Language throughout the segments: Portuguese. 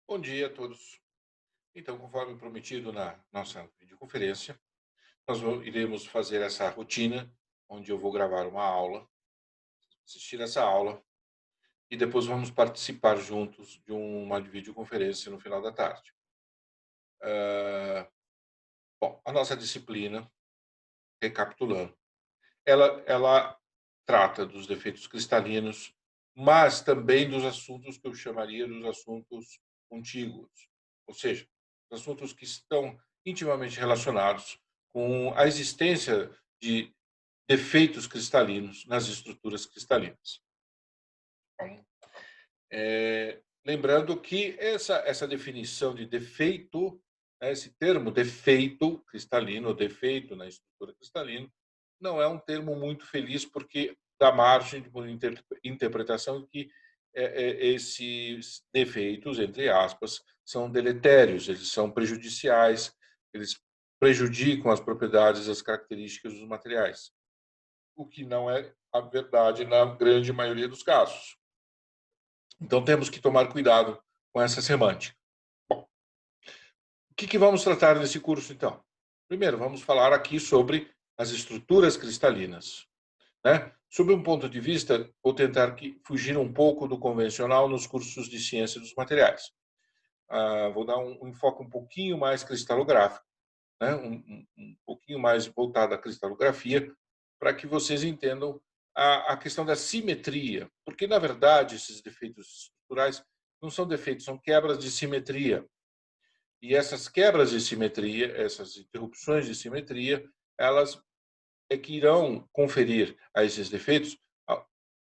Bom dia a todos. Então, conforme prometido na nossa videoconferência, iremos fazer essa rotina, onde eu vou gravar uma aula, assistir essa aula, e depois vamos participar juntos de uma videoconferência no final da tarde. Bom, a nossa disciplina, recapitulando, ela trata dos defeitos cristalinos, mas também dos assuntos que eu chamaria dos assuntos contíguos, ou seja, assuntos que estão intimamente relacionados com a existência de defeitos cristalinos nas estruturas cristalinas. Então, lembrando que essa definição de defeito, né, esse termo defeito cristalino, defeito na estrutura cristalina, não é um termo muito feliz, porque dá margem de uma interpretação que esses defeitos, entre aspas, são deletérios, eles são prejudiciais, eles prejudicam as propriedades, as características dos materiais, o que não é a verdade na grande maioria dos casos. Então, temos que tomar cuidado com essa semântica. Bom, o que vamos tratar nesse curso, então? Primeiro, vamos falar aqui sobre as estruturas cristalinas, né? Sob um ponto de vista, vou tentar fugir um pouco do convencional nos cursos de ciência dos materiais. Vou dar um enfoque um pouquinho mais cristalográfico, né? Um pouquinho mais voltado à cristalografia, para que vocês entendam a questão da simetria, porque, na verdade, esses defeitos estruturais não são defeitos, são quebras de simetria. E essas quebras de simetria, essas interrupções de simetria, elas é que irão conferir a esses defeitos,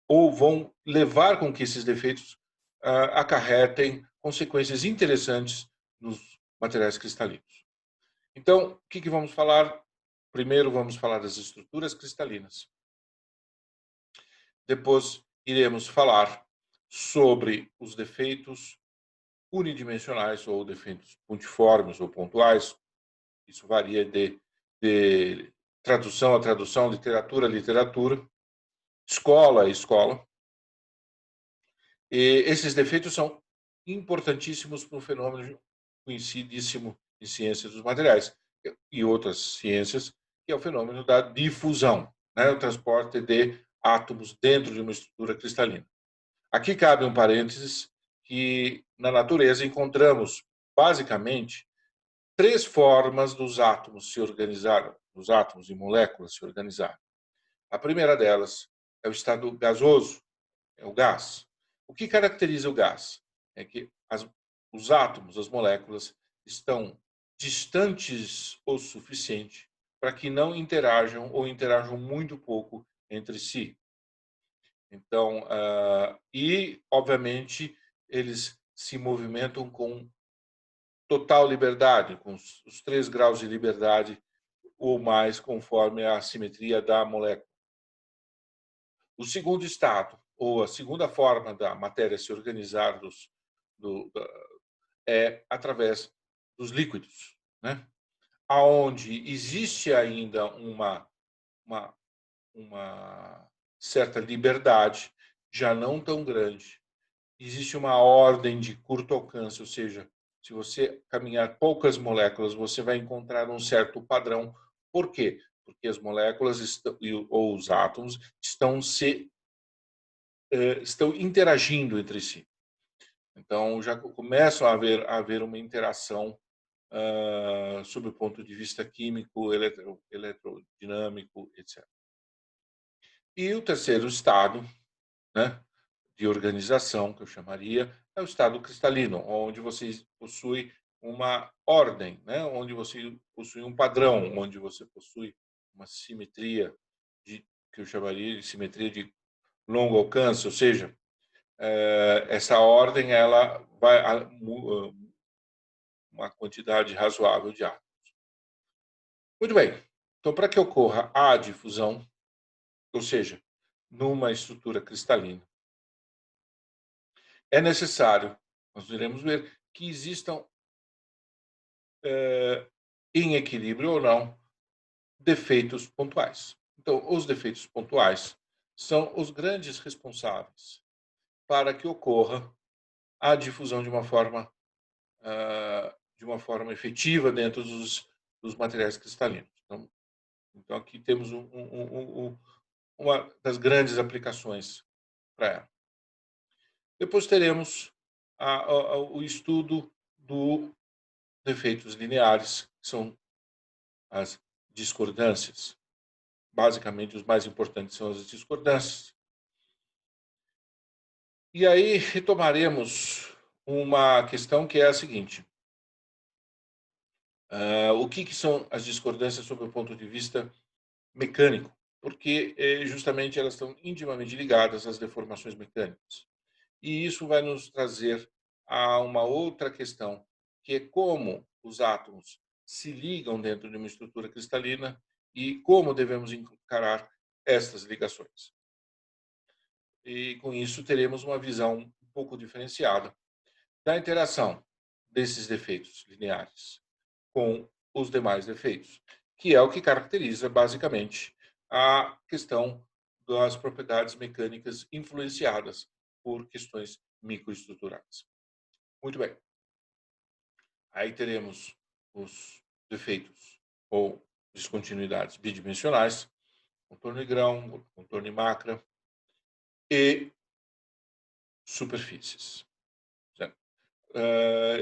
ou vão levar com que esses defeitos acarretem consequências interessantes nos materiais cristalinos. Então, o que vamos falar? Primeiro, vamos falar das estruturas cristalinas. Depois, iremos falar sobre os defeitos unidimensionais ou defeitos pontiformes ou pontuais. Isso varia de tradução a tradução, literatura a literatura, escola a escola. E esses defeitos são importantíssimos para um fenômeno conhecidíssimo em ciências dos materiais e outras ciências, que é o fenômeno da difusão, né? O transporte de átomos dentro de uma estrutura cristalina. Aqui cabe um parênteses que na natureza encontramos basicamente três formas dos átomos se organizarem, dos átomos e moléculas se organizarem. A primeira delas é o estado gasoso, é o gás. O que caracteriza o gás? É que os átomos, as moléculas, estão distantes o suficiente para que não interajam ou interajam muito pouco entre si. Então, obviamente, eles se movimentam com total liberdade, com os 3 graus de liberdade ou mais, conforme a simetria da molécula. O segundo estado, ou a segunda forma da matéria se organizar é através dos líquidos, né? Onde existe ainda uma, uma certa liberdade, já não tão grande. Existe uma ordem de curto alcance, ou seja, se você caminhar poucas moléculas, você vai encontrar um certo padrão. Por quê? Porque as moléculas ou os átomos estão interagindo entre si. Então, já começam a haver uma interação sob o ponto de vista químico, eletrodinâmico, etc. E o terceiro estado, né, de organização, que eu chamaria, é o estado cristalino, onde você possui uma ordem, né, onde você possui um padrão, onde você possui uma simetria, que eu chamaria de simetria de longo alcance, ou seja, essa ordem ela vai a uma quantidade razoável de átomos. Muito bem. Então, para que ocorra a difusão, ou seja, numa estrutura cristalina, é necessário, nós iremos ver, que existam, em equilíbrio ou não, defeitos pontuais. Então, os defeitos pontuais são os grandes responsáveis para que ocorra a difusão de uma forma de uma forma efetiva dentro dos materiais cristalinos. Então aqui temos uma das grandes aplicações para ela. Depois teremos o estudo dos defeitos lineares, que são as discordâncias. Basicamente, os mais importantes são as discordâncias. E aí retomaremos uma questão que é a seguinte: o que são as discordâncias sob o ponto de vista mecânico? Porque justamente elas estão intimamente ligadas às deformações mecânicas. E isso vai nos trazer a uma outra questão, que é como os átomos se ligam dentro de uma estrutura cristalina e como devemos encarar estas ligações. E com isso teremos uma visão um pouco diferenciada da interação desses defeitos lineares com os demais defeitos, que é o que caracteriza basicamente a questão das propriedades mecânicas influenciadas por questões microestruturais. Muito bem. Aí teremos os defeitos ou descontinuidades bidimensionais, contorno de grão, contorno de macra e superfícies.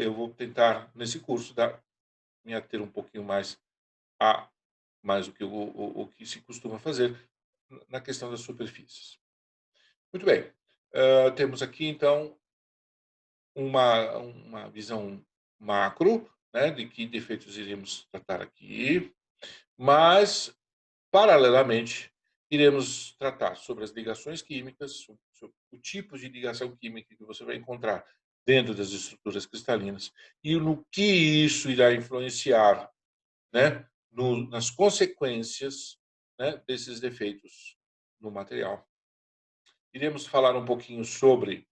Eu vou tentar, nesse curso, me ater um pouquinho mais do que o que se costuma fazer na questão das superfícies. Muito bem. Temos aqui, então, uma visão macro, né, de que defeitos iremos tratar aqui, mas, paralelamente, iremos tratar sobre as ligações químicas, sobre o tipo de ligação química que você vai encontrar dentro das estruturas cristalinas e no que isso irá influenciar, né, nas consequências, né, desses defeitos no material. Iremos falar um pouquinho sobre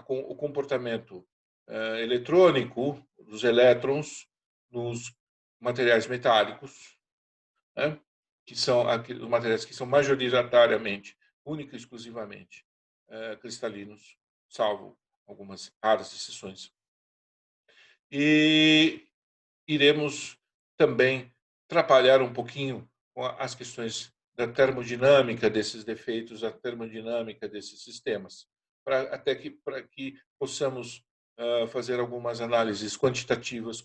o comportamento eletrônico dos elétrons nos materiais metálicos, né, que são os materiais que são majoritariamente, única e exclusivamente, cristalinos, salvo algumas raras exceções. E iremos também trabalhar um pouquinho com as questões da termodinâmica desses defeitos, a termodinâmica desses sistemas, para que possamos fazer algumas análises quantitativas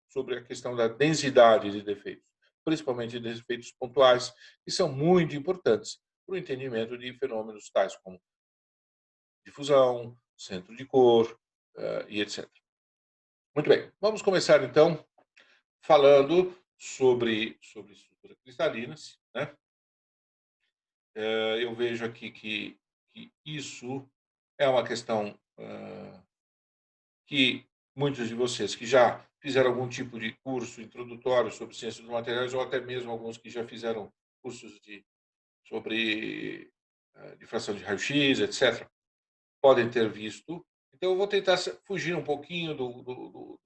sobre a questão da densidade de defeitos, principalmente de defeitos pontuais, que são muito importantes para o entendimento de fenômenos tais como difusão, centro de cor e etc. Muito bem, vamos começar então falando sobre estruturas cristalinas, né? Eu vejo aqui que isso é uma questão que muitos de vocês que já fizeram algum tipo de curso introdutório sobre ciência dos materiais, ou até mesmo alguns que já fizeram cursos sobre difração de raio-x, etc., podem ter visto. Então, eu vou tentar fugir um pouquinho do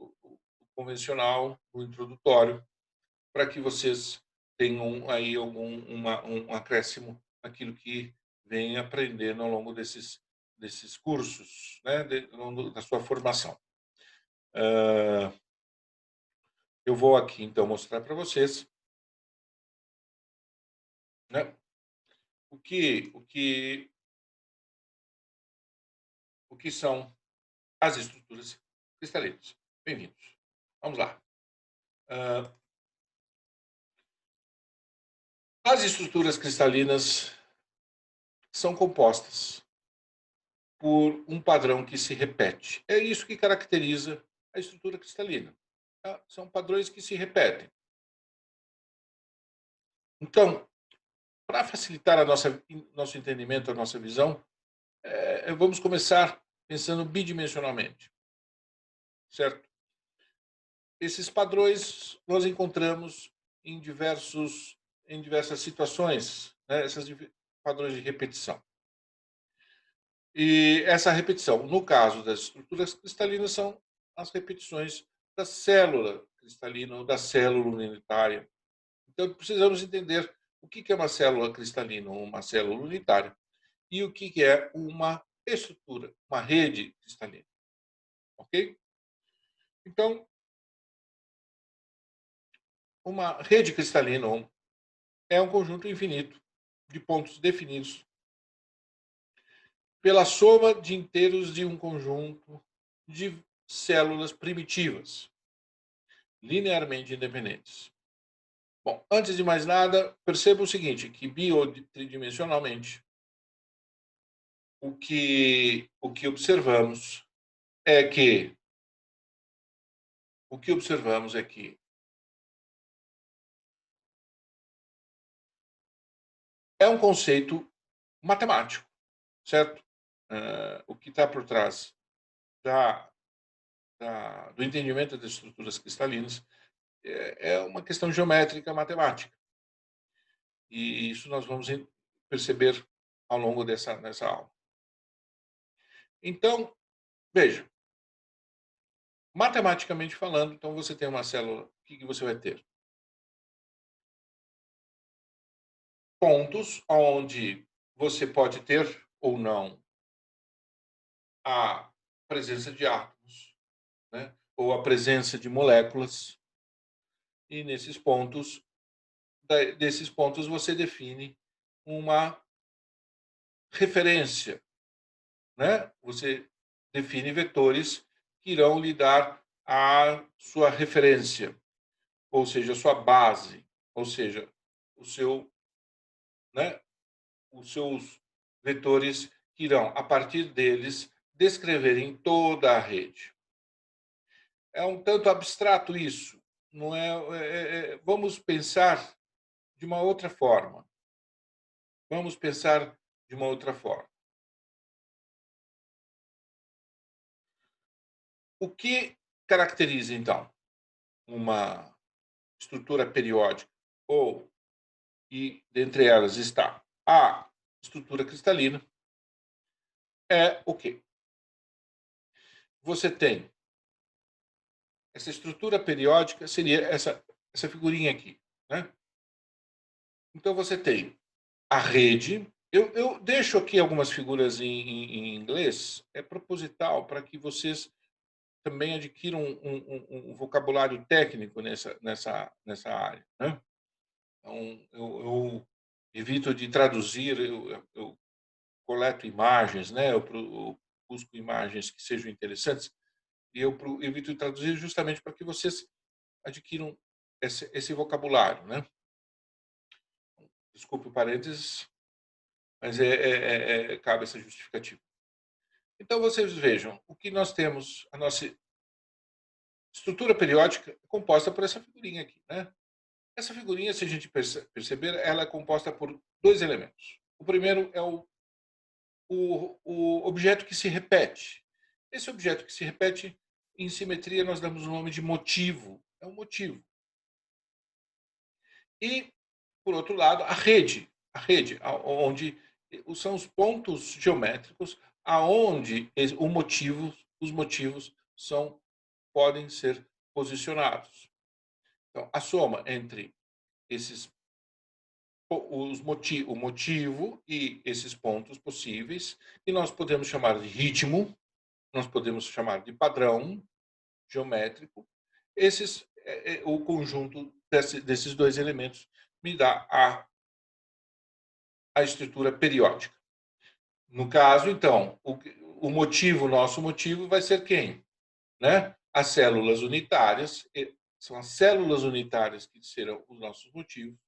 convencional, do introdutório, para que vocês tenham aí um acréscimo naquilo que vem aprendendo ao longo desses cursos, né, ao longo da sua formação. Eu vou aqui, então, mostrar para vocês, né, o que são as estruturas cristalinas. Bem-vindos. Vamos lá. As estruturas cristalinas são compostas por um padrão que se repete. É isso que caracteriza a estrutura cristalina. Tá? São padrões que se repetem. Então, para facilitar nosso entendimento, a nossa visão, vamos começar pensando bidimensionalmente, certo? Esses padrões nós encontramos em diversas situações, né? Esses padrões de repetição. E essa repetição, no caso das estruturas cristalinas, são as repetições da célula cristalina ou da célula unitária. Então, precisamos entender o que é uma célula cristalina ou uma célula unitária e o que é uma estrutura, uma rede cristalina. Ok? Então, uma rede cristalina é um conjunto infinito de pontos definidos pela soma de inteiros de um conjunto de células primitivas, linearmente independentes. Bom, antes de mais nada, perceba o seguinte, que biotridimensionalmente, o que observamos é que é um conceito matemático, certo? O que está por trás da, do entendimento das estruturas cristalinas é uma questão geométrica matemática. E isso nós vamos perceber ao longo nessa aula. Então, veja, matematicamente falando, então você tem uma célula, o que você vai ter? Pontos onde você pode ter ou não a presença de átomos, né? Ou a presença de moléculas, e desses pontos você define uma referência, né? Você define vetores que irão lhe dar a sua referência, ou seja, a sua base, ou seja, o seu, né, os seus vetores que irão, a partir deles, descreverem toda a rede. É um tanto abstrato isso, não é? Vamos pensar de uma outra forma. Vamos pensar de uma outra forma. O que caracteriza, então, uma estrutura periódica? Dentre elas está a estrutura cristalina, é o quê? Você tem essa estrutura periódica, seria essa figurinha aqui, né? Então você tem a rede. Eu deixo aqui algumas figuras em inglês, é proposital para que vocês também adquiram um vocabulário técnico nessa área, né? Então, eu evito de traduzir, eu coleto imagens, né? Eu busco imagens que sejam interessantes e eu evito de traduzir justamente para que vocês adquiram esse vocabulário, né? Desculpe o parênteses, mas cabe essa justificativa. Então, vocês vejam, o que nós temos, a nossa estrutura periódica é composta por essa figurinha aqui, né? Essa figurinha, se a gente perceber, ela é composta por dois elementos. O primeiro é o objeto que se repete. Esse objeto que se repete, em simetria, nós damos o nome de motivo. É um motivo. E, por outro lado, a rede, onde são os pontos geométricos aonde os motivos podem ser posicionados. Então, a soma entre esses o motivo e esses pontos possíveis, que nós podemos chamar de ritmo, nós podemos chamar de padrão geométrico. O conjunto desses dois elementos me dá a estrutura periódica. No caso, então, o nosso motivo vai ser quem? Né? As células unitárias, são as células unitárias que serão os nossos motivos,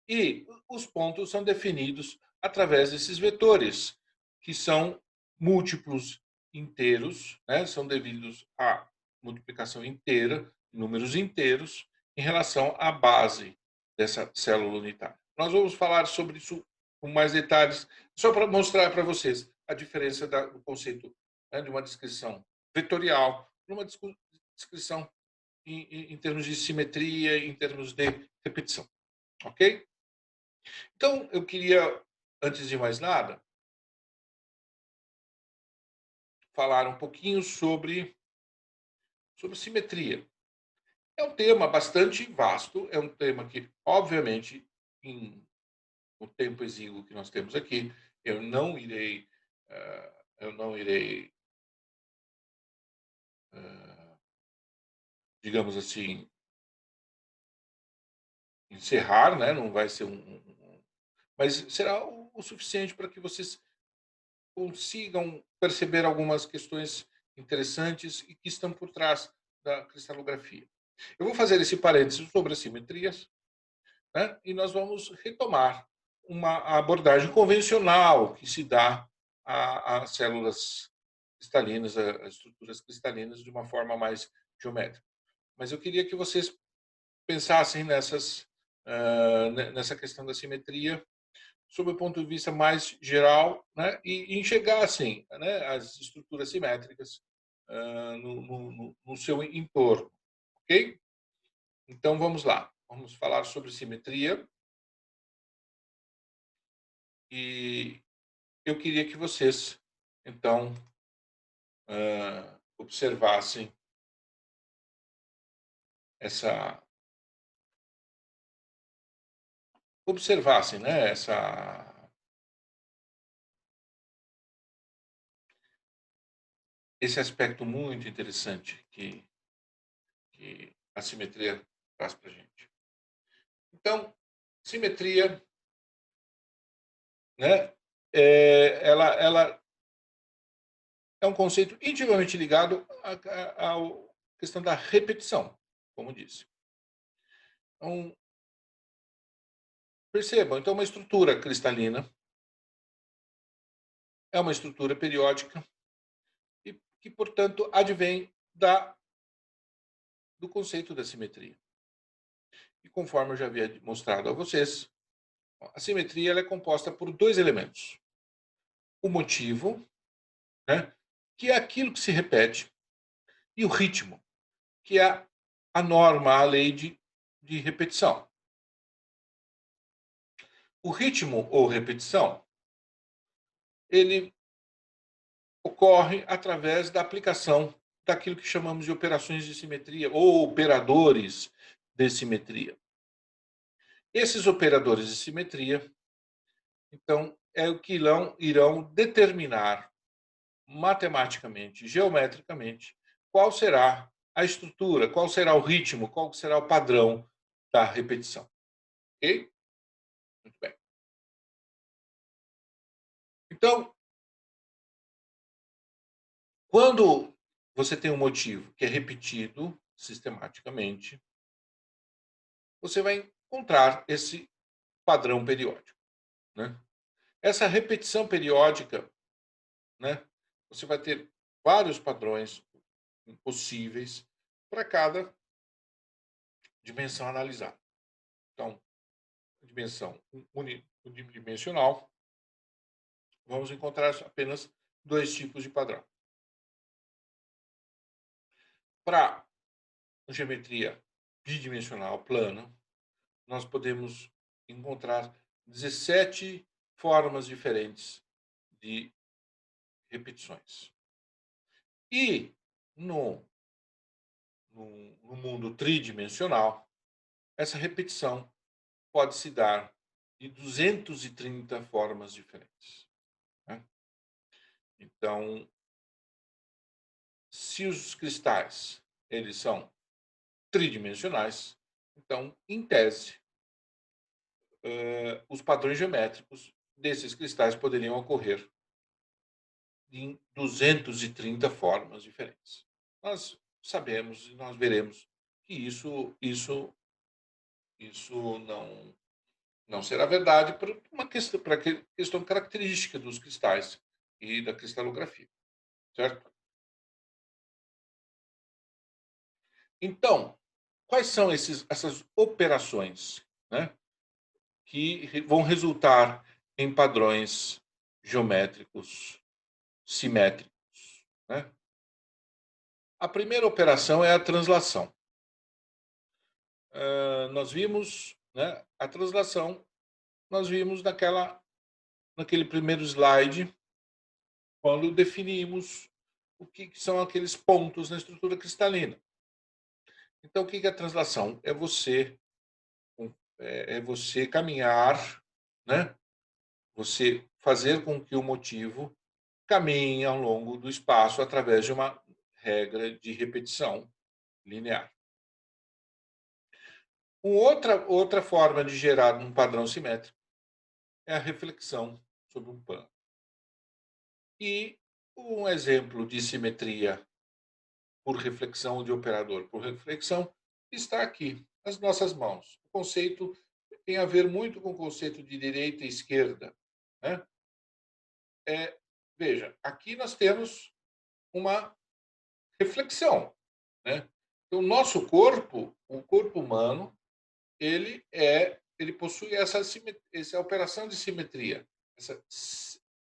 e os pontos são definidos através desses vetores, que são múltiplos inteiros, né? São devidos à multiplicação inteira, números inteiros, em relação à base dessa célula unitária. Nós vamos falar sobre isso com mais detalhes, só para mostrar para vocês a diferença do conceito, né, de uma descrição vetorial para uma descrição em termos de simetria, em termos de repetição. Ok? Então, eu queria, antes de mais nada, falar um pouquinho sobre simetria. É um tema bastante vasto, é um tema que, obviamente, no tempo exíguo que nós temos aqui, eu não irei, uh, eu não irei uh, digamos assim, encerrar, né? Não vai ser mas será o suficiente para que vocês consigam perceber algumas questões interessantes e que estão por trás da cristalografia. Eu vou fazer esse parênteses sobre as simetrias, né? E nós vamos retomar uma abordagem convencional que se dá a células cristalinas, a estruturas cristalinas, de uma forma mais geométrica. Mas eu queria que vocês pensassem nessa questão da simetria sob o ponto de vista mais geral, né, e enxergassem, né, as estruturas simétricas no seu entorno, ok? Então vamos lá, vamos falar sobre simetria e eu queria que vocês, então, observassem essa, né, esse aspecto muito interessante que a simetria traz para a gente. Então, simetria, né, ela é um conceito intimamente ligado à questão da repetição, como disse. Então, percebam, então, uma estrutura cristalina é uma estrutura periódica e que, portanto, advém do conceito da simetria. E conforme eu já havia mostrado a vocês, a simetria ela é composta por dois elementos. O motivo, né, que é aquilo que se repete, e o ritmo, que é a norma, a lei de repetição. O ritmo ou repetição, ele ocorre através da aplicação daquilo que chamamos de operações de simetria ou operadores de simetria. Esses operadores de simetria, então, é o que irão determinar matematicamente, geometricamente, qual será a estrutura, qual será o ritmo, qual será o padrão da repetição. Ok? Muito bem. Então, quando você tem um motivo que é repetido sistematicamente, você vai encontrar esse padrão periódico, né? Essa repetição periódica, né? Você vai ter vários padrões possíveis para cada dimensão analisada. Então, dimensão unidimensional, vamos encontrar apenas dois tipos de padrão. Para geometria bidimensional plana, nós podemos encontrar 17 formas diferentes de repetições. E no mundo tridimensional, essa repetição pode se dar de 230 formas diferentes, né? Então, se os cristais eles são tridimensionais, então, em tese, os padrões geométricos desses cristais poderiam ocorrer em 230 formas diferentes. Nós sabemos e nós veremos que isso não será verdade por uma questão, para questão característica dos cristais e da cristalografia, certo? Então, quais são essas operações, né, que vão resultar em padrões geométricos simétricos, né? A primeira operação é a translação. Nós vimos, né, a translação, nós vimos naquele primeiro slide, quando definimos o que são aqueles pontos na estrutura cristalina. Então, o que é a translação? É você caminhar, né? Você fazer com que o motivo caminhe ao longo do espaço através de uma regra de repetição linear. Outra forma de gerar um padrão simétrico é a reflexão sobre um pano. E um exemplo de simetria por reflexão, de operador por reflexão, está aqui, nas nossas mãos. O conceito tem a ver muito com o conceito de direita e esquerda, né? Veja, aqui nós temos uma reflexão, né? Então, o nosso corpo, o corpo humano, ele possui essa operação de simetria,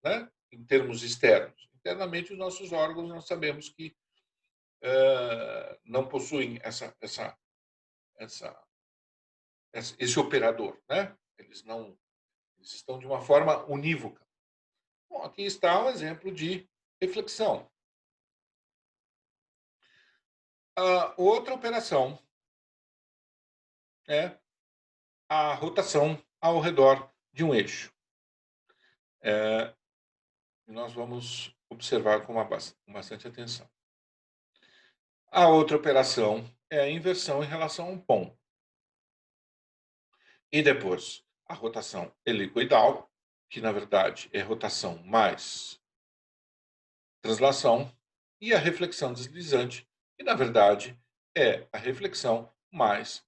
né? Em termos externos. Internamente, os nossos órgãos, nós sabemos que não possuem esse operador, né? Eles estão de uma forma unívoca. Bom, aqui está um exemplo de reflexão. A outra operação é a rotação ao redor de um eixo. Nós vamos observar com bastante atenção. A outra operação é a inversão em relação a um ponto. E depois, a rotação helicoidal, que na verdade é rotação mais translação, e a reflexão deslizante, que na verdade é a reflexão mais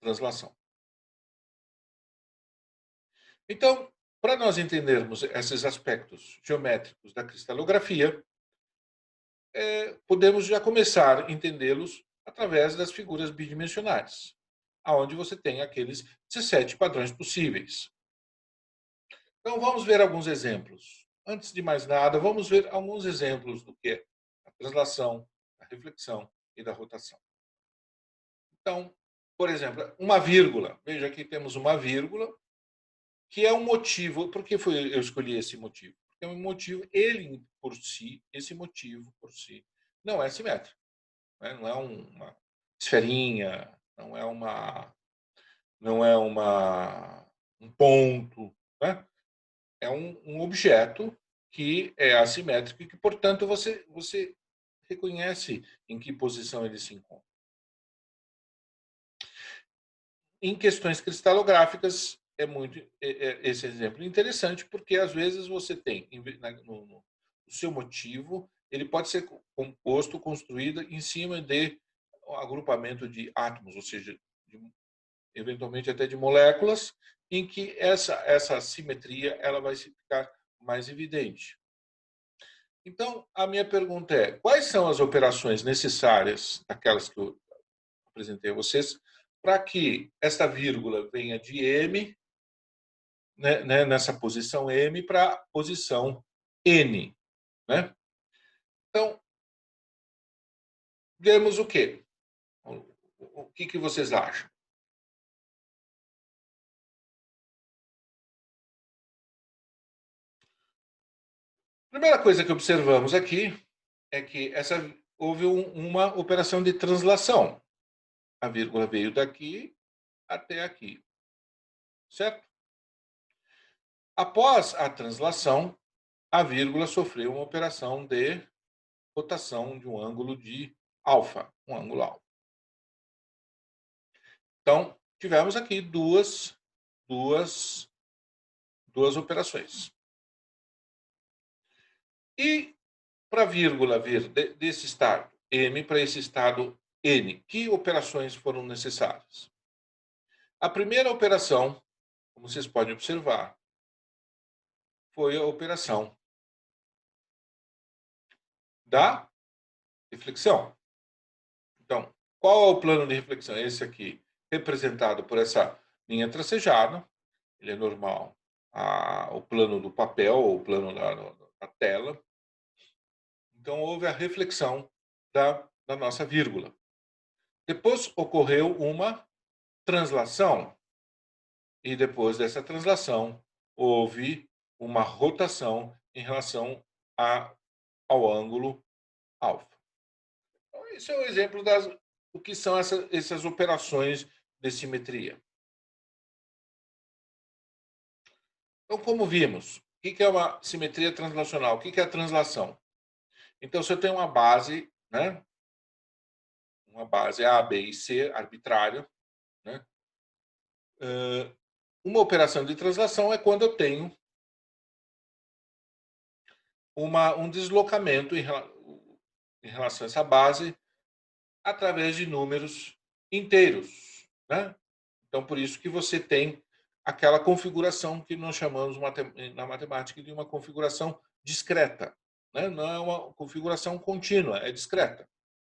translação. Então, para nós entendermos esses aspectos geométricos da cristalografia, podemos já começar a entendê-los através das figuras bidimensionais, aonde você tem aqueles 17 padrões possíveis. Então, vamos ver alguns exemplos. Antes de mais nada, vamos ver alguns exemplos do que é a translação, a reflexão e da rotação. Então, por exemplo, uma vírgula. Veja, aqui temos uma vírgula, que é um motivo. Por que eu escolhi esse motivo? Porque é um motivo, esse motivo por si, não é simétrico. Né? Não é uma esferinha, não é um ponto. Né? É um objeto que é assimétrico e que, portanto, você reconhece em que posição ele se encontra. Em questões cristalográficas, esse exemplo interessante, porque às vezes você tem, no seu motivo, ele pode ser construído em cima de um agrupamento de átomos, ou seja, eventualmente até de moléculas, em que essa simetria ela vai ficar mais evidente. Então, a minha pergunta é: quais são as operações necessárias, aquelas que eu apresentei a vocês, para que esta vírgula venha de M, né, nessa posição M, para a posição N? Né? Então, vemos o quê? O que vocês acham? A primeira coisa que observamos aqui é que houve uma operação de translação. A vírgula veio daqui até aqui, certo? Após a translação, a vírgula sofreu uma operação de rotação de um ângulo de alfa, um ângulo alfa. Então, tivemos aqui duas operações. E para a vírgula vir desse estado M para esse estado N, que operações foram necessárias? A primeira operação, como vocês podem observar, foi a operação da reflexão. Então, qual é o plano de reflexão? Esse aqui, representado por essa linha tracejada, ele é normal. O plano do papel, ou o plano da tela. Então, houve a reflexão da nossa vírgula. Depois ocorreu uma translação, e depois dessa translação, houve uma rotação em relação ao ângulo alfa. Então, esse é um exemplo do que são essas operações de simetria. Então, como vimos, o que é uma simetria translacional? O que é a translação? Então, se eu tenho uma base, né? Uma base A, B e C arbitrária, né? Uma operação de translação é quando eu tenho um deslocamento em relação a essa base através de números inteiros, né? Então, por isso que você tem aquela configuração que nós chamamos na matemática de uma configuração discreta, né? Não é uma configuração contínua, é discreta.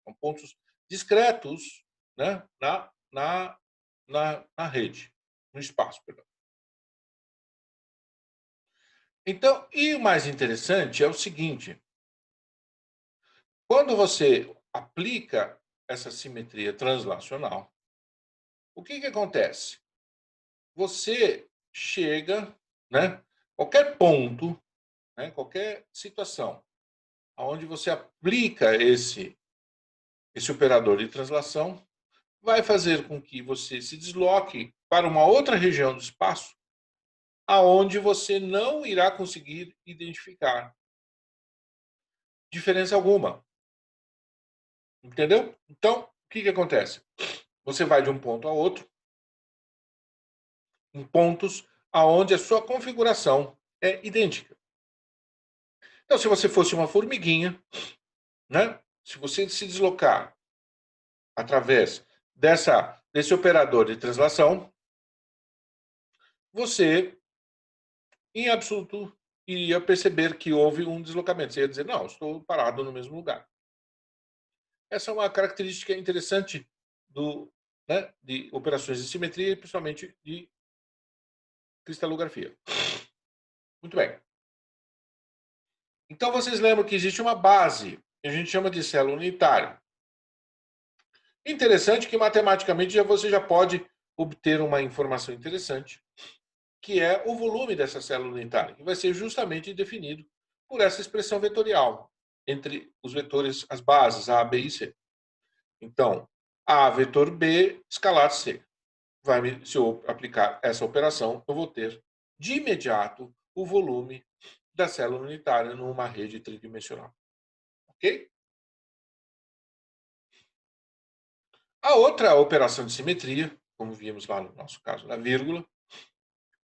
São pontos discretos, né? Na rede, no espaço, perdão. Então, e o mais interessante é o seguinte: quando você aplica essa simetria translacional, o que acontece? Você chega, né? Qualquer ponto, né? Qualquer situação, onde você aplica esse operador de translação, vai fazer com que você se desloque para uma outra região do espaço, aonde você não irá conseguir identificar diferença alguma. Entendeu? Então, o que acontece? Você vai de um ponto a outro, em pontos aonde a sua configuração é idêntica. Então, se você fosse uma formiguinha, né? Se você se deslocar através desse operador de translação, você, em absoluto, iria perceber que houve um deslocamento. Você ia dizer, não, estou parado no mesmo lugar. Essa é uma característica interessante de operações de simetria, principalmente de cristalografia. Muito bem. Então, vocês lembram que existe uma base, que a gente chama de célula unitária. Interessante que, matematicamente, você já pode obter uma informação interessante, que é o volume dessa célula unitária, que vai ser justamente definido por essa expressão vetorial entre os vetores, as bases A, B e C. Então, A vetor B escalar C. Se eu aplicar essa operação, eu vou ter de imediato o volume da célula unitária numa rede tridimensional. Ok? A outra operação de simetria, como vimos lá no nosso caso na vírgula,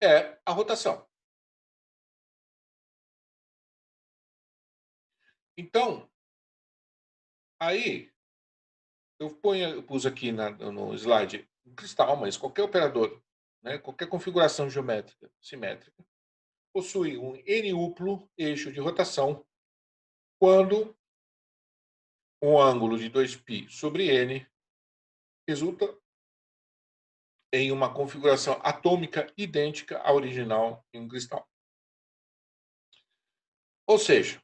é a rotação. Então, aí eu pus aqui no slide um cristal, mas qualquer operador, né, qualquer configuração geométrica simétrica, possui um n-uplo eixo de rotação quando um ângulo de 2π sobre n resulta em uma configuração atômica idêntica à original em um cristal. Ou seja,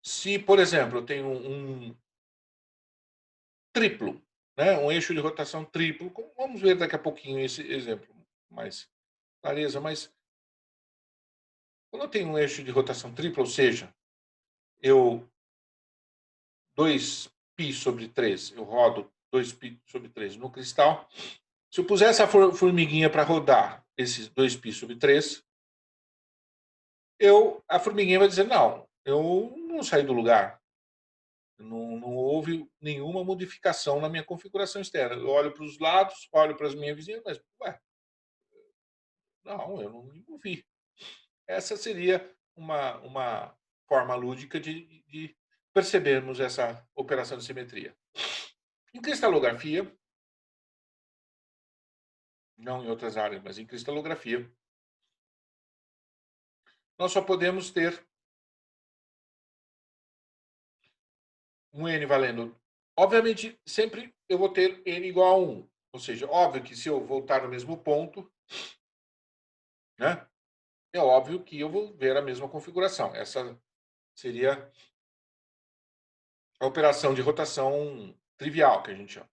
se, por exemplo, eu tenho um triplo, né, um eixo de rotação triplo, vamos ver daqui a pouquinho esse exemplo mais clareza, mas quando eu tenho um eixo de rotação triplo, ou seja, 2π sobre 3, eu rodo 2π sobre 3 no cristal. Se eu puser essa formiguinha para rodar esses 2π sobre 3, a formiguinha vai dizer, não, eu não saí do lugar. Não houve nenhuma modificação na minha configuração externa. Eu olho para os lados, olho para as minhas vizinhas, mas, ué, não, eu não me movi. Essa seria uma forma lúdica de percebermos essa operação de simetria. Em cristalografia, não em outras áreas, mas em cristalografia, nós só podemos ter um n valendo. Obviamente, sempre eu vou ter n igual a 1. Ou seja, óbvio que se eu voltar no mesmo ponto, né, é óbvio que eu vou ver a mesma configuração. Essa seria a operação de rotação trivial, que a gente chama.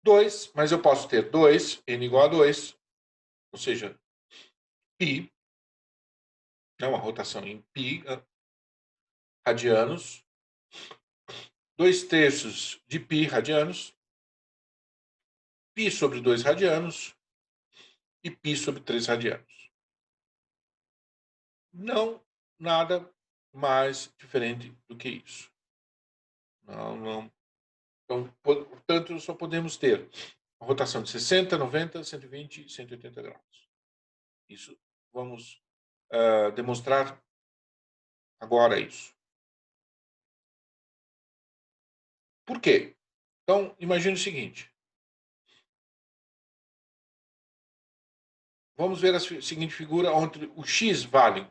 2, mas eu posso ter 2, n igual a 2, ou seja, π, é uma rotação em π radianos, 2/3 de π radianos, π sobre 2 radianos e π sobre 3 radianos. Não, nada mais diferente do que isso. Não. Então, portanto, só podemos ter uma rotação de 60, 90, 120 e 180 graus. Isso vamos demonstrar agora isso. Por quê? Então, imagine o seguinte. Vamos ver a seguinte figura, onde o x vale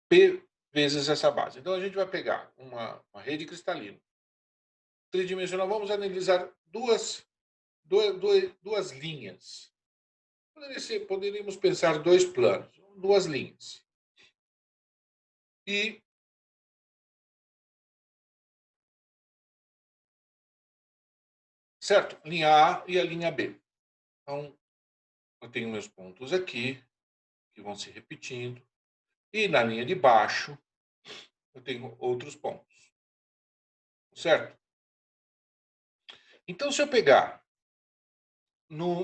P vezes essa base. Então, a gente vai pegar uma rede cristalina tridimensional. Vamos analisar duas linhas. Poderíamos pensar dois planos, duas linhas. E certo? Linha A e a linha B. Então, eu tenho meus pontos aqui, que vão se repetindo. E na linha de baixo, eu tenho outros pontos. Certo? Então, se eu pegar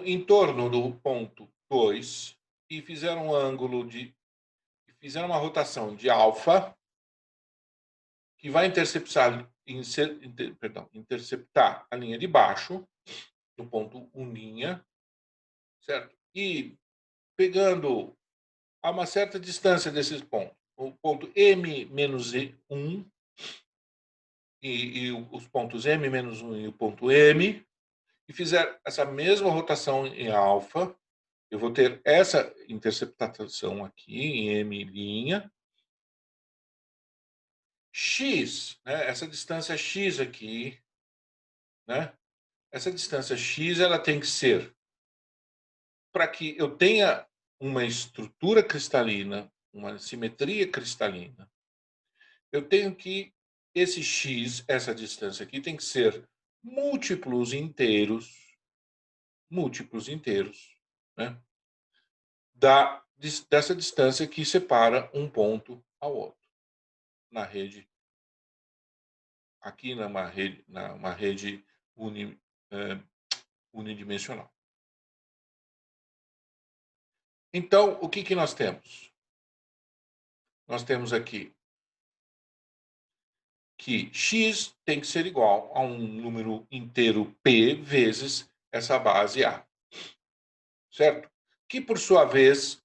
em torno do ponto 2 e fizer um ângulo fizer uma rotação de alfa, que vai interceptar a linha de baixo, do ponto 1', certo? E pegando a uma certa distância desses pontos, o ponto M menos 1 e os pontos M menos 1 e o ponto M, e fizer essa mesma rotação em alfa, eu vou ter essa interceptação aqui em M', x, né, essa distância x aqui, né, essa distância x ela tem que ser, para que eu tenha uma estrutura cristalina, uma simetria cristalina, eu tenho que esse x, essa distância aqui, tem que ser múltiplos inteiros, né, dessa distância que separa um ponto ao outro na rede, aqui numa rede unidimensional. Então, o que nós temos? Nós temos aqui que x tem que ser igual a um número inteiro p vezes essa base A. Certo? Que por sua vez,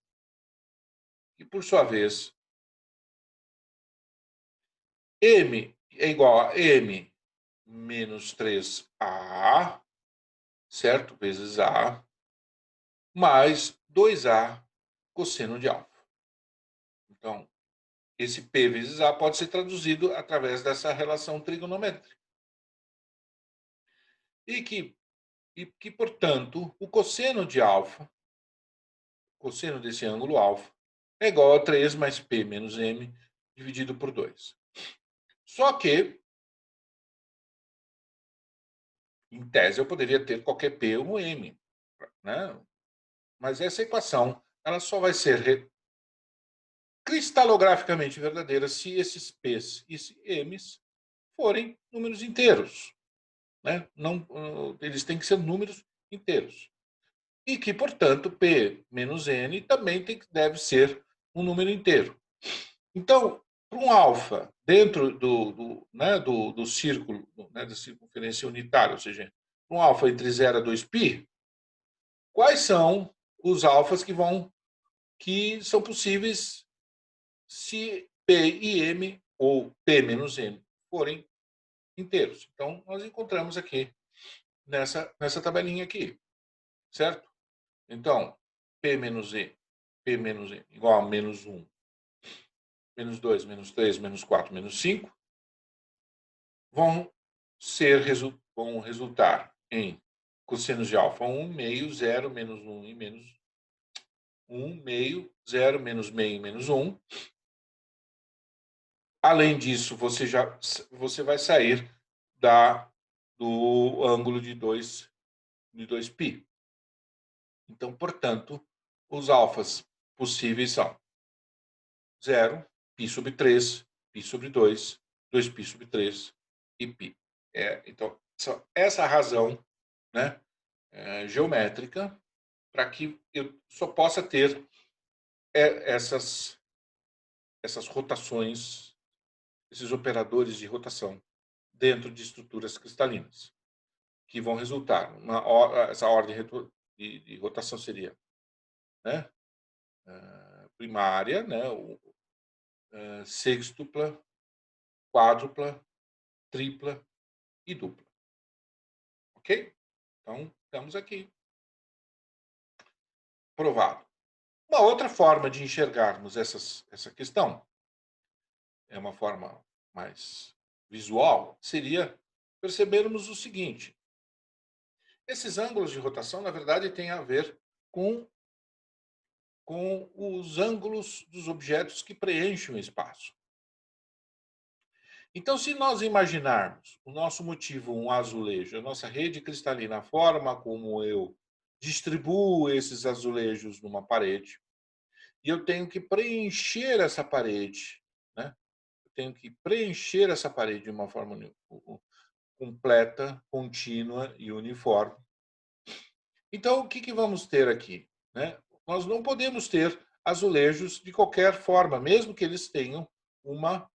m é igual a m menos 3a, certo? Vezes a, mais 2a cosseno de alfa. Então, esse P vezes A pode ser traduzido através dessa relação trigonométrica. E que, portanto, o cosseno de alfa, o cosseno desse ângulo alfa, é igual a 3 mais P menos M dividido por 2. Só que, em tese, eu poderia ter qualquer P ou M, né? Mas essa equação ela só vai ser cristalograficamente verdadeira se esses P's e M's forem números inteiros. Né? Não, eles têm que ser números inteiros. E que, portanto, P menos N também deve ser um número inteiro. Então, para um alfa dentro do círculo, né, da circunferência unitária, ou seja, um alfa entre 0 a 2π, quais são os alfas que são possíveis se P e M, ou P menos N, forem inteiros? Então, nós encontramos aqui nessa tabelinha aqui, certo? Então, P menos E igual a menos 1, menos 2, menos 3, menos 4, menos 5, vão resultar em cossenos de alfa 1 meio, 0, menos 1 e menos 1 meio, 0, menos meio e menos 1. Além disso, você vai sair do ângulo de 2π. Então, portanto, os alfas possíveis são 0, π sobre 3, π sobre 2, 2π sobre 3 e π. Então, essa razão, né, geométrica para que eu só possa ter essas rotações, esses operadores de rotação dentro de estruturas cristalinas. que vão resultar. Essa ordem de rotação seria, né, primária, né, sextupla, quádrupla, tripla e dupla. Ok? Então, estamos aqui. Provado. Uma outra forma de enxergarmos essa questão, é uma forma mais visual, seria percebermos o seguinte: esses ângulos de rotação, na verdade, têm a ver com os ângulos dos objetos que preenchem o espaço. Então, se nós imaginarmos o nosso motivo um azulejo, a nossa rede cristalina, a forma como eu distribuo esses azulejos numa parede, e eu tenho que preencher essa parede, né? Eu tenho que preencher essa parede de uma forma completa, contínua e uniforme. Então, o que vamos ter aqui, né? Nós não podemos ter azulejos de qualquer forma, mesmo que eles tenham uma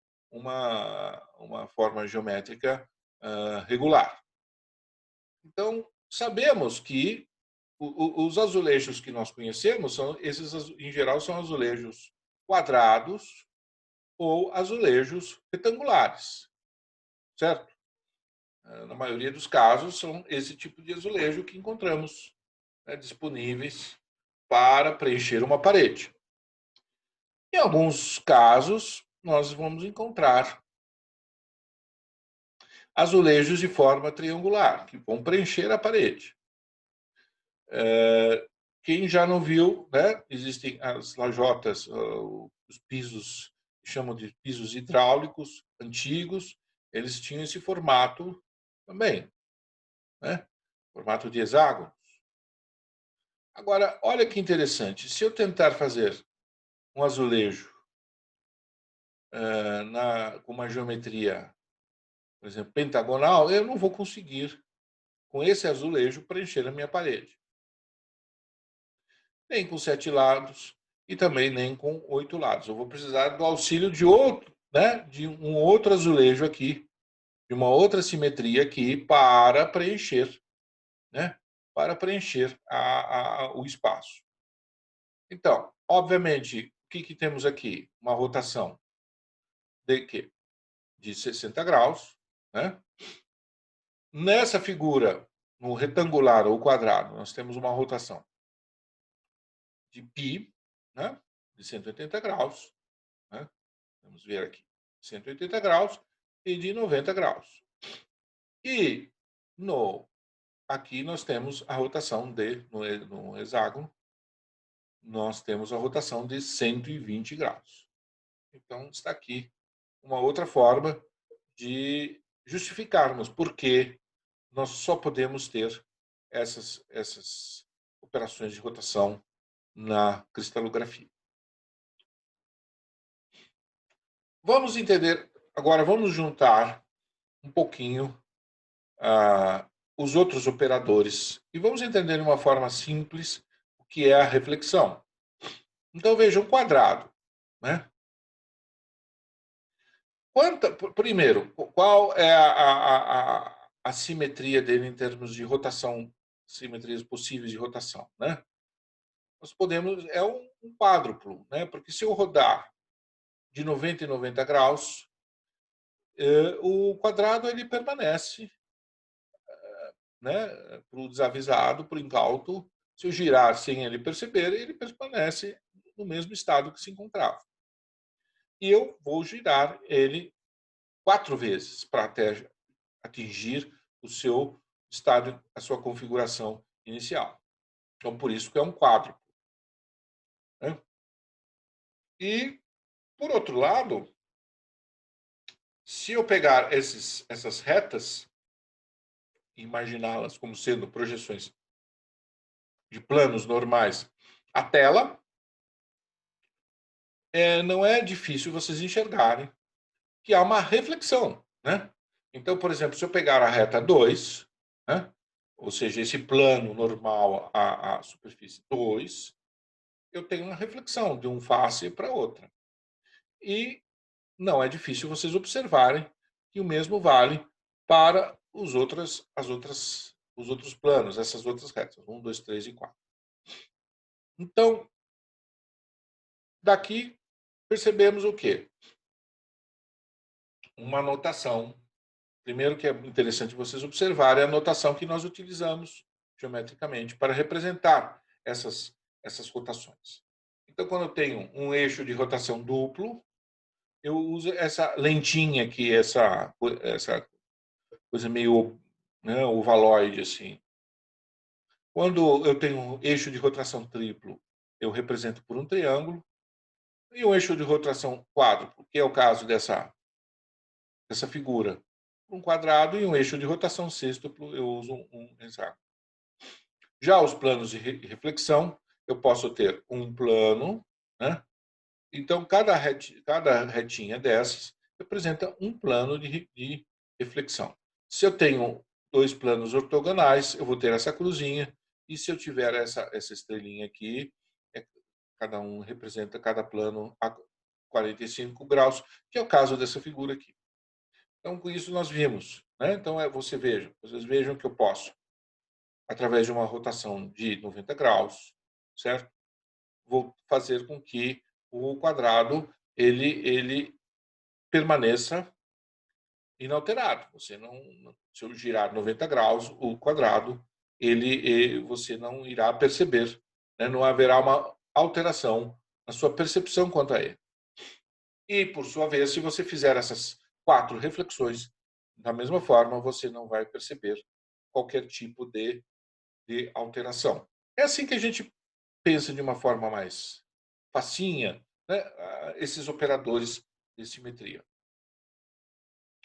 forma geométrica regular. Então, sabemos que os azulejos que nós conhecemos são esses, em geral, são azulejos quadrados ou azulejos retangulares, certo? Na maioria dos casos, são esse tipo de azulejo que encontramos, né, disponíveis para preencher uma parede. Em alguns casos, nós vamos encontrar azulejos de forma triangular, que vão preencher a parede. Quem já não viu, né, existem as lajotas, os pisos, chamam de pisos hidráulicos antigos, eles tinham esse formato também, né? Formato de hexágono. Agora, olha que interessante, se eu tentar fazer um azulejo com uma geometria, por exemplo, pentagonal, eu não vou conseguir, com esse azulejo, preencher a minha parede. Nem com 7 lados e também nem com 8 lados. Eu vou precisar do auxílio de outro, né, de um outro azulejo aqui, de uma outra simetria aqui para preencher, né, para preencher o espaço. Então, obviamente, o que temos aqui? Uma rotação de quê? De 60 graus, né? Nessa figura, no retangular ou quadrado, nós temos uma rotação de π, né, de 180 graus, né? Vamos ver aqui, 180 graus e de 90 graus. E aqui nós temos a rotação no hexágono, nós temos a rotação de 120 graus. Então, está aqui uma outra forma de justificarmos por que nós só podemos ter essas operações de rotação na cristalografia. Vamos entender, agora vamos juntar um pouquinho os outros operadores e vamos entender de uma forma simples o que é a reflexão. Então, veja um quadrado, né? Primeiro, qual é a simetria dele em termos de rotação, simetrias possíveis de rotação, né? Nós podemos, é um quádruplo, né? Porque se eu rodar de 90 em 90 graus, o quadrado ele permanece, né, para o desavisado, para o incauto, se eu girar sem ele perceber, ele permanece no mesmo estado que se encontrava. E eu vou girar ele 4 vezes para até atingir o seu estado, a sua configuração inicial. Então, por isso que é um quádruplo, né? E, por outro lado, se eu pegar essas retas e imaginá-las como sendo projeções de planos normais à tela, não é difícil vocês enxergarem que há uma reflexão, né? Então, por exemplo, se eu pegar a reta 2, né, ou seja, esse plano normal à superfície 2, eu tenho uma reflexão de um face para outra. E não é difícil vocês observarem que o mesmo vale para as outras os outros planos, essas outras retas, 1, 2, 3 e 4. Então, daqui percebemos o quê? Uma notação. Primeiro que é interessante vocês observarem a notação que nós utilizamos geometricamente para representar essas rotações. Então, quando eu tenho um eixo de rotação duplo, eu uso essa lentinha aqui, essa coisa meio, né, ovaloide, assim. Quando eu tenho um eixo de rotação triplo, eu represento por um triângulo, e um eixo de rotação quádruplo, que é o caso dessa figura, um quadrado, e um eixo de rotação sextuplo, eu uso um hexágono. Já os planos de reflexão, eu posso ter um plano, né? Então, cada retinha dessas representa um plano de reflexão. Se eu tenho dois planos ortogonais, eu vou ter essa cruzinha, e se eu tiver essa estrelinha aqui, cada um representa cada plano a 45 graus, que é o caso dessa figura aqui. Então, com isso nós vimos, né? Então, vocês vejam que eu posso, através de uma rotação de 90 graus, certo? Vou fazer com que o quadrado ele permaneça inalterado. Você não, se eu girar 90 graus, o quadrado você não irá perceber, né? Não haverá uma alteração na sua percepção quanto a ele. E, por sua vez, se você fizer essas 4 reflexões, da mesma forma, você não vai perceber qualquer tipo de alteração. É assim que a gente pensa de uma forma mais facinha, né, esses operadores de simetria.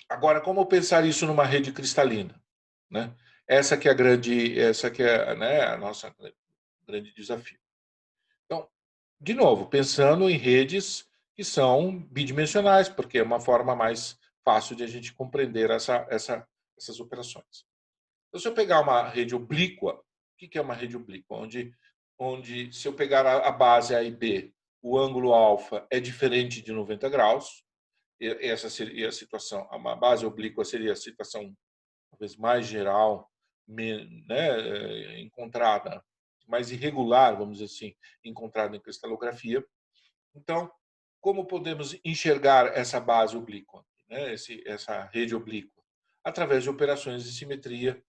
Agora, como pensar isso numa rede cristalina, né? Essa que é, né, a nossa grande desafio. Então, de novo, pensando em redes que são bidimensionais, porque é uma forma mais fácil de a gente compreender essas operações. Então, se eu pegar uma rede oblíqua, o que é uma rede oblíqua? Onde se eu pegar a base A e B, o ângulo alfa é diferente de 90 graus, essa seria a situação, uma base oblíqua seria a situação talvez mais geral, né, encontrada, mais irregular, vamos dizer assim, encontrada em cristalografia. Então, como podemos enxergar essa base oblíqua, né, essa rede oblíqua? Através de operações de simetria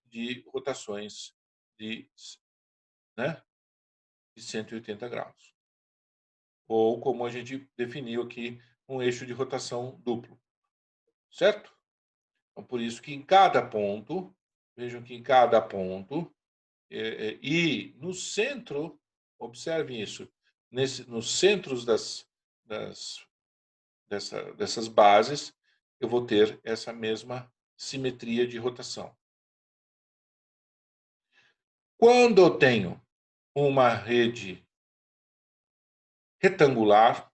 de rotações de, né, de 180 graus. Ou, como a gente definiu aqui, um eixo de rotação duplo. Certo? Então, por isso que em cada ponto, vejam que em cada ponto, e no centro, observem isso, nos centros dessas bases, eu vou ter essa mesma simetria de rotação. Quando eu tenho uma rede retangular,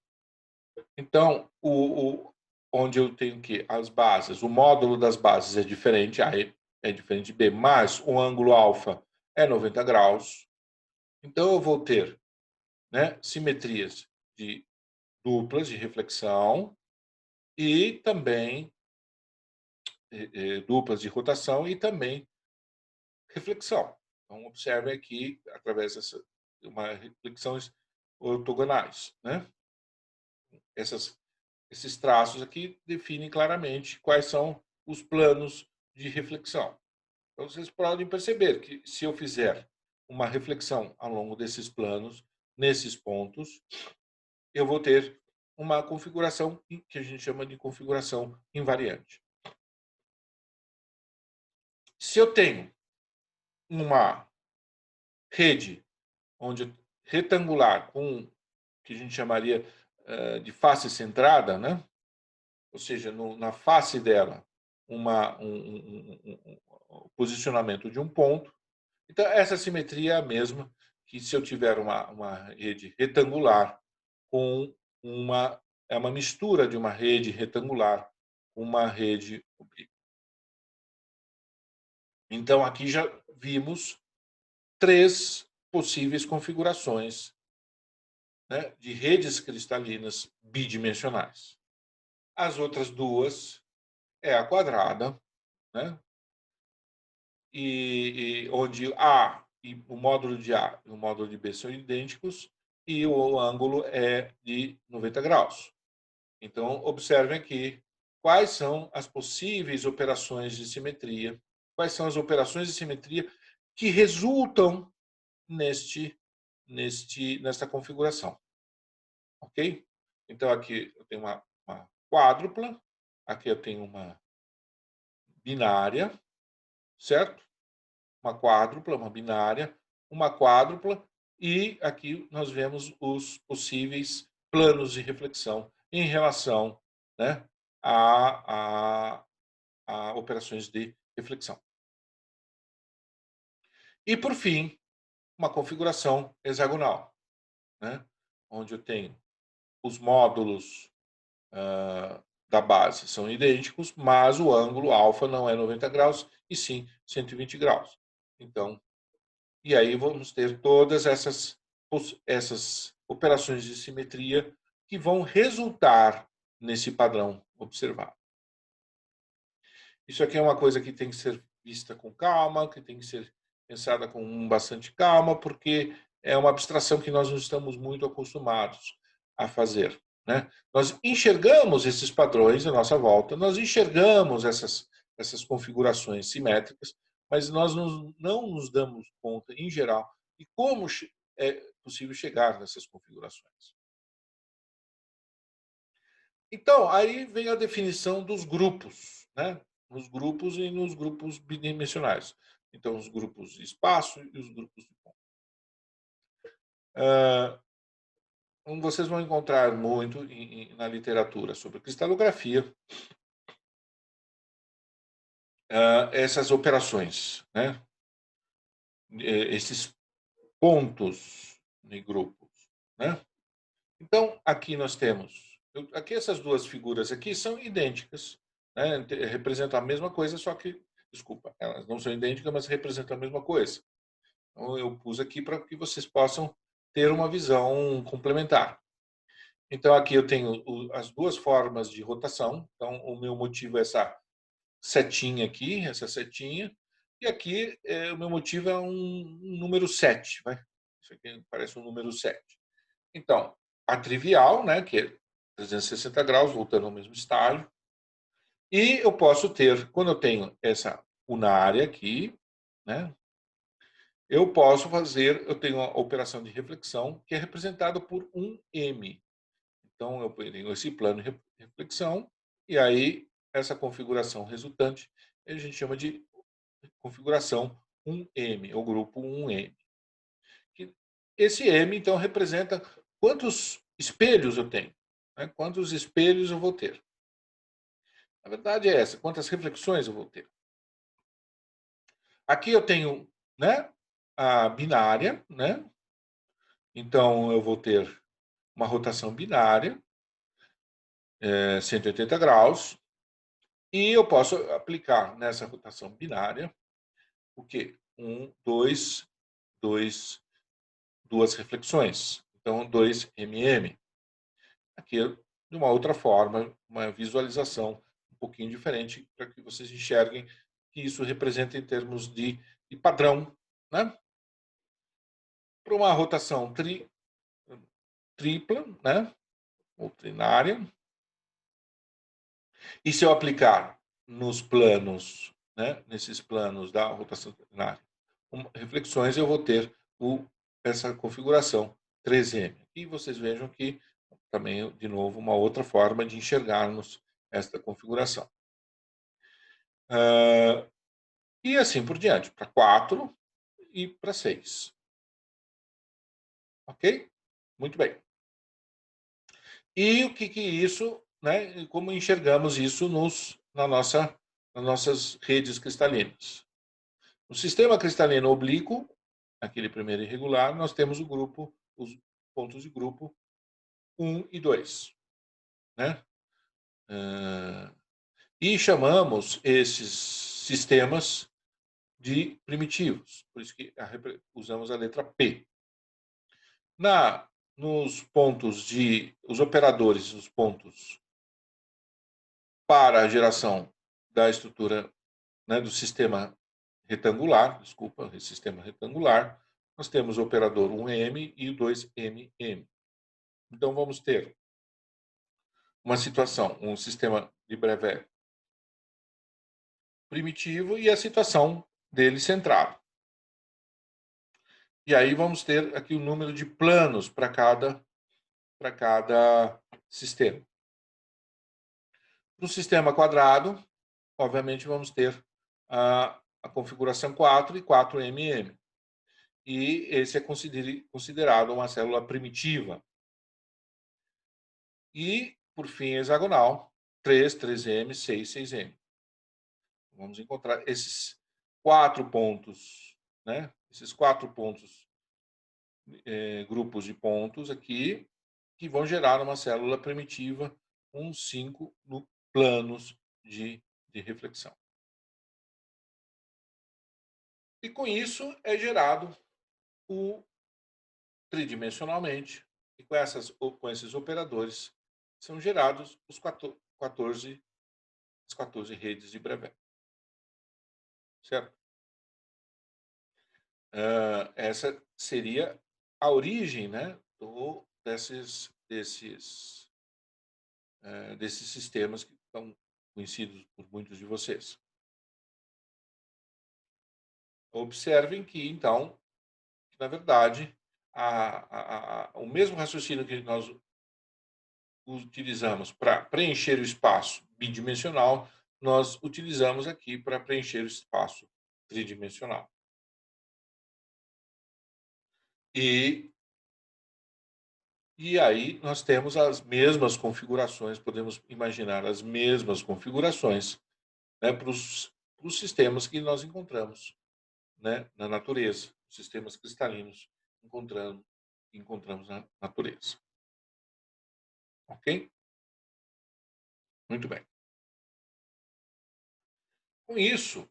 então, onde eu tenho que as bases, o módulo das bases é diferente, A é diferente de B, mas o ângulo alfa é 90 graus. Então, eu vou ter, né, simetrias de duplas de reflexão e também duplas de rotação e também reflexão. Então, observem aqui, através uma reflexões ortogonais, né? Esses traços aqui definem claramente quais são os planos de reflexão. Então, vocês podem perceber que se eu fizer uma reflexão ao longo desses planos, nesses pontos, eu vou ter uma configuração que a gente chama de configuração invariante. Se eu tenho uma rede retangular com que a gente chamaria de face centrada, né? Ou seja, na face dela, um posicionamento de um ponto. Então, essa simetria é a mesma que se eu tiver uma rede retangular com é uma mistura de uma rede retangular com uma rede oblíqua. Então, aqui já vimos 3 possíveis configurações, né, de redes cristalinas bidimensionais. As outras 2 é a quadrada, né, onde A e o módulo de A e o módulo de B são idênticos e o ângulo é de 90 graus. Então, observem aqui quais são as possíveis operações de simetria, quais são as operações de simetria que resultam nesta configuração. Ok? Então, aqui eu tenho uma quádrupla, aqui eu tenho uma binária, certo? Uma quádrupla, uma binária, uma quádrupla, e aqui nós vemos os possíveis planos de reflexão em relação, né, a operações de reflexão. E, por fim, uma configuração hexagonal, né, onde eu tenho os módulos da base são idênticos, mas o ângulo alfa não é 90 graus, e sim 120 graus. Então, e aí vamos ter todas essas operações de simetria que vão resultar nesse padrão observado. Isso aqui é uma coisa que tem que ser vista com calma, que tem que ser pensada com bastante calma, porque é uma abstração que nós não estamos muito acostumados a fazer, né? Nós enxergamos esses padrões à nossa volta, nós enxergamos essas configurações simétricas, mas nós não nos damos conta, em geral, de como é possível chegar nessas configurações. Então, aí vem a definição dos grupos, né? Nos grupos e nos grupos bidimensionais. Então, os grupos de espaço e os grupos de ponto. Vocês vão encontrar muito na literatura sobre cristalografia essas operações, né? Esses pontos de grupos, né? Então, aqui nós temos... Aqui essas duas figuras aqui são idênticas, né? Representam a mesma coisa, só que... Desculpa, elas não são idênticas, mas representam a mesma coisa. Então, eu pus aqui para que vocês possam ter uma visão complementar. Então, aqui eu tenho as duas formas de rotação. Então, o meu motivo é essa setinha aqui, essa setinha. E aqui, o meu motivo é um número 7. Vai? Isso aqui parece um número 7. Então, a trivial, né, que é 360 graus, voltando ao mesmo estágio. E eu posso ter, quando eu tenho essa unária aqui, né, eu tenho a operação de reflexão, que é representada por um M. Então, eu tenho esse plano de reflexão, e aí essa configuração resultante a gente chama de configuração 1M, ou grupo 1M. Esse M, então, representa quantos espelhos eu tenho, né? Quantos espelhos eu vou ter. A verdade é essa, quantas reflexões eu vou ter. Aqui eu tenho, né, a binária, né? Então, eu vou ter uma rotação binária, 180 graus, e eu posso aplicar nessa rotação binária o quê? Duas reflexões. Então, 2mm. Aqui, de uma outra forma, uma visualização um pouquinho diferente, para que vocês enxerguem que isso representa em termos de padrão, né? Para uma rotação tripla, né? Ou trinária. E se eu aplicar nos planos, né? Nesses planos da rotação trinária, reflexões, eu vou ter essa configuração 3M. E vocês vejam que também, de novo, uma outra forma de enxergarmos esta configuração. E assim por diante, para 4 e para 6. Ok? Muito bem. E o que isso, né? Como enxergamos isso nas nossas redes cristalinas? No sistema cristalino oblíquo, aquele primeiro irregular, nós temos os pontos de grupo 1 e 2. Né? E chamamos esses sistemas de primitivos, por isso que usamos a letra P. Nos pontos os operadores, os pontos para a geração da estrutura, né, do sistema retangular, desculpa, esse sistema retangular, nós temos o operador 1M e o 2MM. Então, vamos ter uma situação, um sistema de brevet primitivo e a situação dele centrado. E aí vamos ter aqui o número de planos para cada sistema. No sistema quadrado, obviamente, vamos ter a configuração 4 e 4MM. E esse é considerado uma célula primitiva. E, por fim, hexagonal, 3, 3M, 6, 6M. Vamos encontrar esses 4 pontos, né? Esses 4 pontos, grupos de pontos aqui, que vão gerar uma célula primitiva com 5 planos de reflexão. E com isso é gerado tridimensionalmente, e com esses operadores são gerados as 14 redes de brevet. Certo? Essa seria a origem, né, desses sistemas que estão conhecidos por muitos de vocês. Observem que, então, na verdade, o mesmo raciocínio que nós utilizamos para preencher o espaço bidimensional, nós utilizamos aqui para preencher o espaço tridimensional. E aí nós temos as mesmas configurações, podemos imaginar as mesmas configurações, né, para os sistemas que nós encontramos, né, na natureza, sistemas cristalinos encontramos na natureza. Ok? Muito bem. Com isso,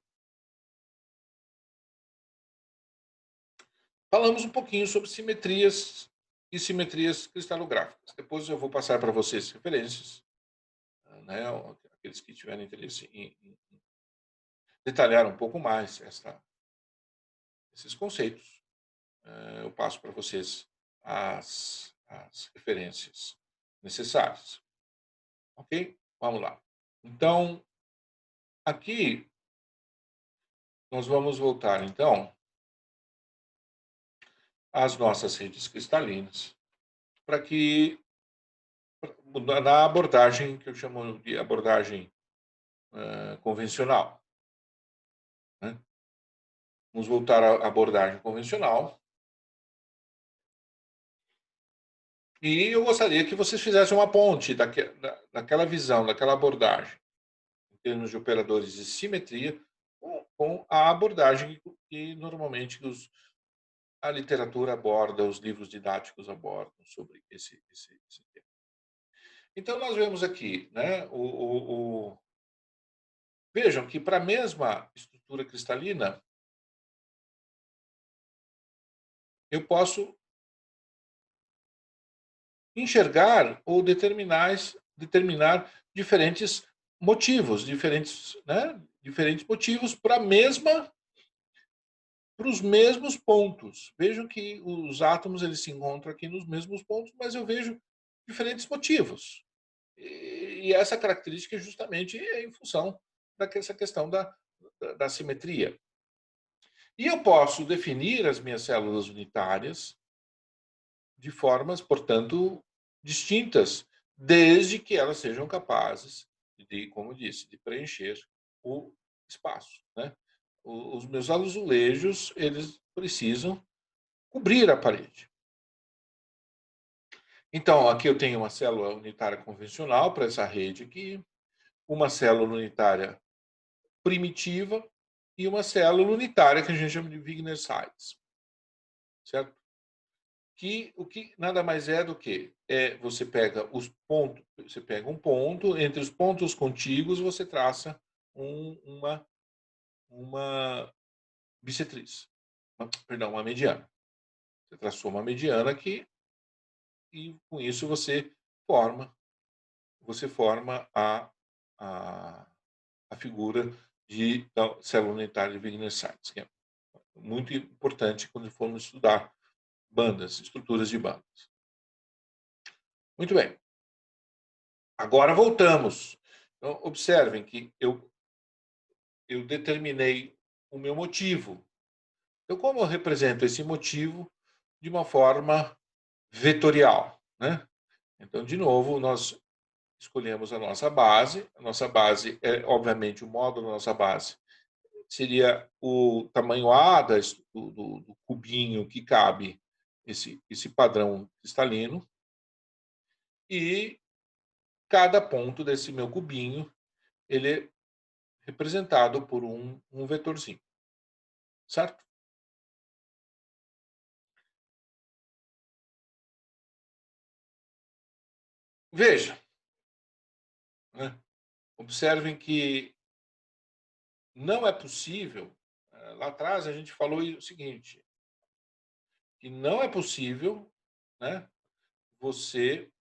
falamos um pouquinho sobre simetrias e simetrias cristalográficas. Depois eu vou passar para vocês referências, né, aqueles que tiverem interesse em detalhar um pouco mais esses conceitos. Eu passo para vocês as referências necessárias. Ok? Vamos lá. Então, aqui nós vamos voltar, então, às nossas redes cristalinas, para que, na abordagem que eu chamo de abordagem convencional. Né? Vamos voltar à abordagem convencional. E eu gostaria que vocês fizessem uma ponte daquela visão, daquela abordagem, em termos de operadores de simetria, com a abordagem que normalmente a literatura aborda, os livros didáticos abordam sobre esse tema. Então, nós vemos aqui, né, vejam que para a mesma estrutura cristalina, eu posso enxergar ou determinar diferentes motivos, diferentes motivos para os mesmos pontos. Vejam que os átomos eles se encontram aqui nos mesmos pontos, mas eu vejo diferentes motivos. E essa característica é justamente em função dessa questão da simetria. E eu posso definir as minhas células unitárias de formas, portanto, distintas, desde que elas sejam capazes de, como disse, de preencher o espaço, né? Os meus azulejos, eles precisam cobrir a parede. Então, aqui eu tenho uma célula unitária convencional para essa rede aqui, uma célula unitária primitiva e uma célula unitária que a gente chama de Wigner-Seitz. Certo? O que nada mais é do que você pega os pontos, você pega um ponto, entre os pontos contíguos você traça uma bissetriz, uma mediana. Você traçou uma mediana aqui e com isso você forma a figura da célula unitária de Wigner-Seitz, que é muito importante quando formos estudar bandas, estruturas de bandas. Muito bem. Agora voltamos. Então, observem que eu determinei o meu motivo. Então, como eu represento esse motivo de uma forma vetorial, né? Então, de novo, nós escolhemos a nossa base. A nossa base é, obviamente, o módulo da nossa base seria o tamanho A do cubinho que cabe esse padrão cristalino. E cada ponto desse meu cubinho, ele é representado por um vetorzinho. Certo? Veja, né? Observem que não é possível, lá atrás a gente falou o seguinte, que não é possível, né, você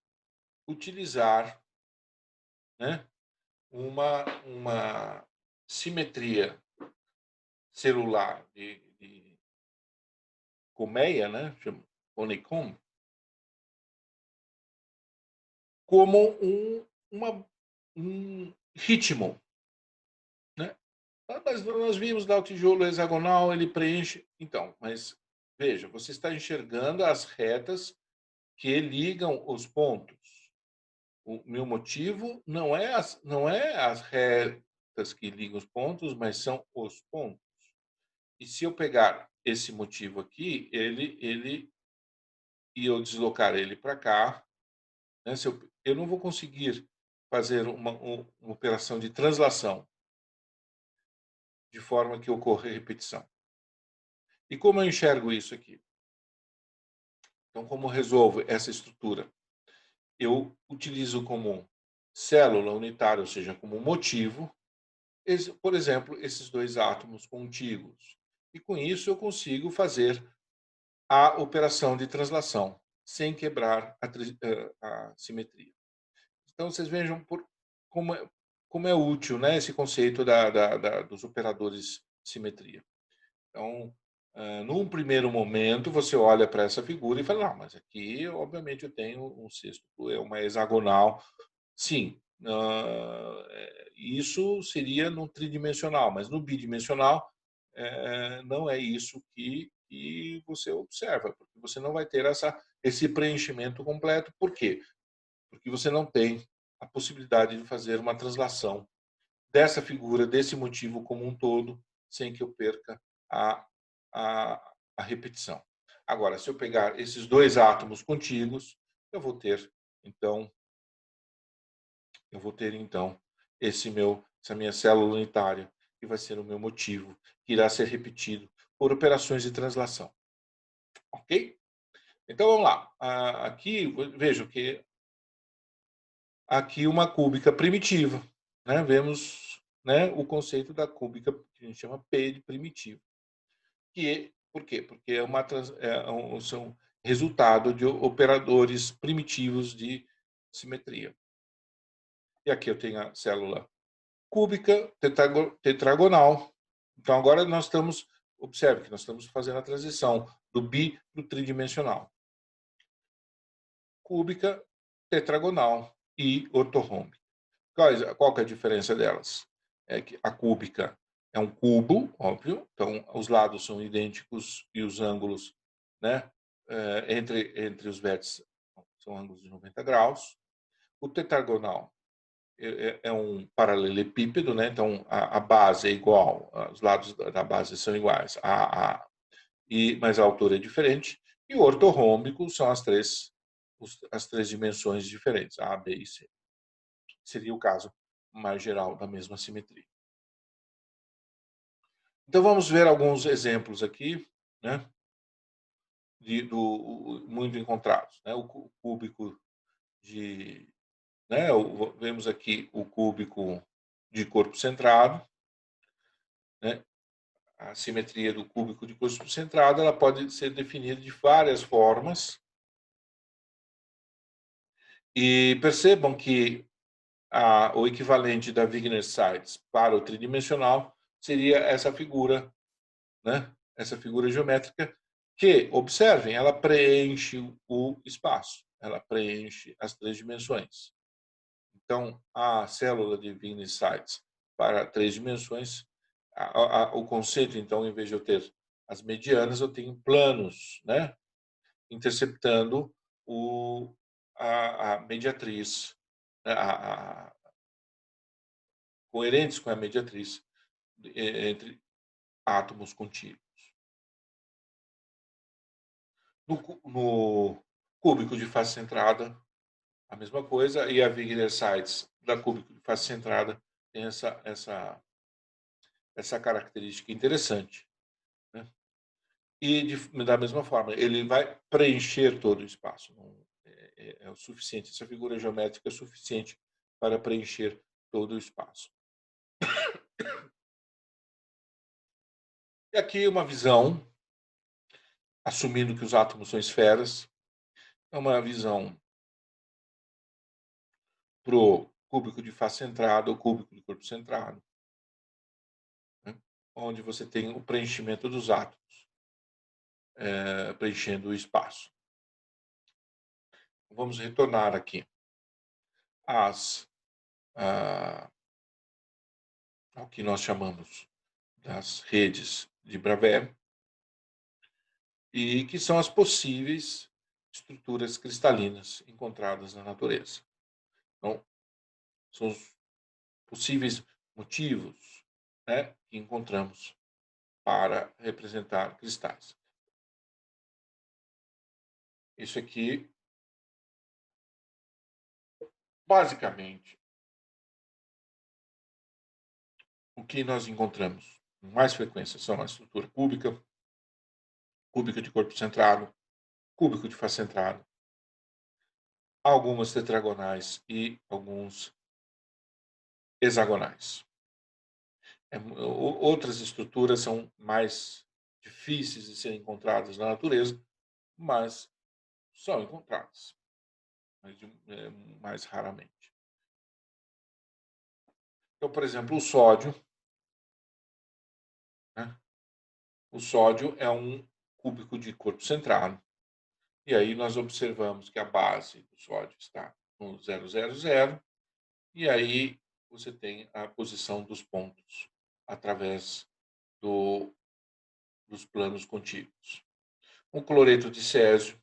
utilizar, né, uma simetria celular de colmeia, né, chama honeycomb, como um ritmo, né? Mas nós vimos lá o tijolo hexagonal, ele preenche. Então, mas veja, você está enxergando as retas que ligam os pontos. O meu motivo não é as retas que ligam os pontos, mas são os pontos. E se eu pegar esse motivo aqui, e eu deslocar ele para cá, né, eu não vou conseguir fazer uma operação de translação de forma que ocorra repetição. E como eu enxergo isso aqui? Então, como eu resolvo essa estrutura? Eu utilizo como célula unitária, ou seja, como motivo, por exemplo, esses dois átomos contíguos. E com isso eu consigo fazer a operação de translação, sem quebrar a simetria. Então, vocês vejam como é útil, né, esse conceito dos operadores de simetria. Então, num primeiro momento, você olha para essa figura e fala, não, mas aqui, obviamente, eu tenho um sexto, é uma hexagonal. Sim, isso seria no tridimensional, mas no bidimensional não é isso que você observa, porque você não vai ter esse preenchimento completo. Por quê? Porque você não tem a possibilidade de fazer uma translação dessa figura, desse motivo como um todo, sem que eu perca a, a repetição. Agora, se eu pegar esses dois átomos contíguos, eu vou ter, então, essa minha célula unitária, que vai ser o meu motivo, que irá ser repetido por operações de translação. Ok? Então, vamos lá. Aqui, vejam que aqui uma cúbica primitiva. Né? Vemos, né, o conceito da cúbica, que a gente chama P de primitivo. Por quê? Porque são resultado de operadores primitivos de simetria. E aqui eu tenho a célula cúbica tetragonal. Então, agora observe que nós estamos fazendo a transição do bi para o tridimensional. Cúbica, tetragonal e ortorrômbica. Qual que é a diferença delas? É que a cúbica é um cubo, óbvio, então os lados são idênticos e os ângulos, né, entre os vértices são ângulos de 90 graus. O tetragonal é um paralelepípedo, né? Então a base é igual, os lados da base são iguais, mas a altura é diferente. E o ortorrômbico são as três dimensões diferentes, A, B e C. Seria o caso mais geral da mesma simetria. Então vamos ver alguns exemplos aqui, né? Muito encontrados, né? O cúbico né? Vemos aqui o cúbico de corpo centrado, né? A simetria do cúbico de corpo centrado, ela pode ser definida de várias formas. E percebam que o equivalente da Wigner-Seitz para o tridimensional seria essa figura, né? Essa figura geométrica que, observem, ela preenche o espaço, ela preenche as 3 dimensões. Então, a célula de Wigner-Seitz para 3 dimensões, o conceito, então, em vez de eu ter as medianas, eu tenho planos, né? Interceptando a mediatriz, né? Coerentes com a mediatriz entre átomos contíguos. No cúbico de face centrada, a mesma coisa, e a Wigner-Seitz da cúbico de face centrada tem essa característica interessante, né? E da mesma forma, ele vai preencher todo o espaço. É o suficiente, essa figura geométrica é suficiente para preencher todo o espaço. E aqui uma visão, assumindo que os átomos são esferas, é uma visão para o cúbico de face centrada ou cúbico de corpo centrado, né? Onde você tem o preenchimento dos átomos, preenchendo o espaço. Vamos retornar aqui ao que nós chamamos das redes de Bravais, e que são as possíveis estruturas cristalinas encontradas na natureza. Então, são os possíveis motivos, né, que encontramos para representar cristais. Isso aqui, basicamente, o que nós encontramos com mais frequência são a estrutura cúbica, cúbica de corpo centrado, cúbico de face centrado, algumas tetragonais e alguns hexagonais. Outras estruturas são mais difíceis de serem encontradas na natureza, mas são encontradas, mas mais raramente. Então, por exemplo, o sódio, né? O sódio é um cúbico de corpo centrado, e aí nós observamos que a base do sódio está no 000, e aí você tem a posição dos pontos através dos planos contíguos. O cloreto de césio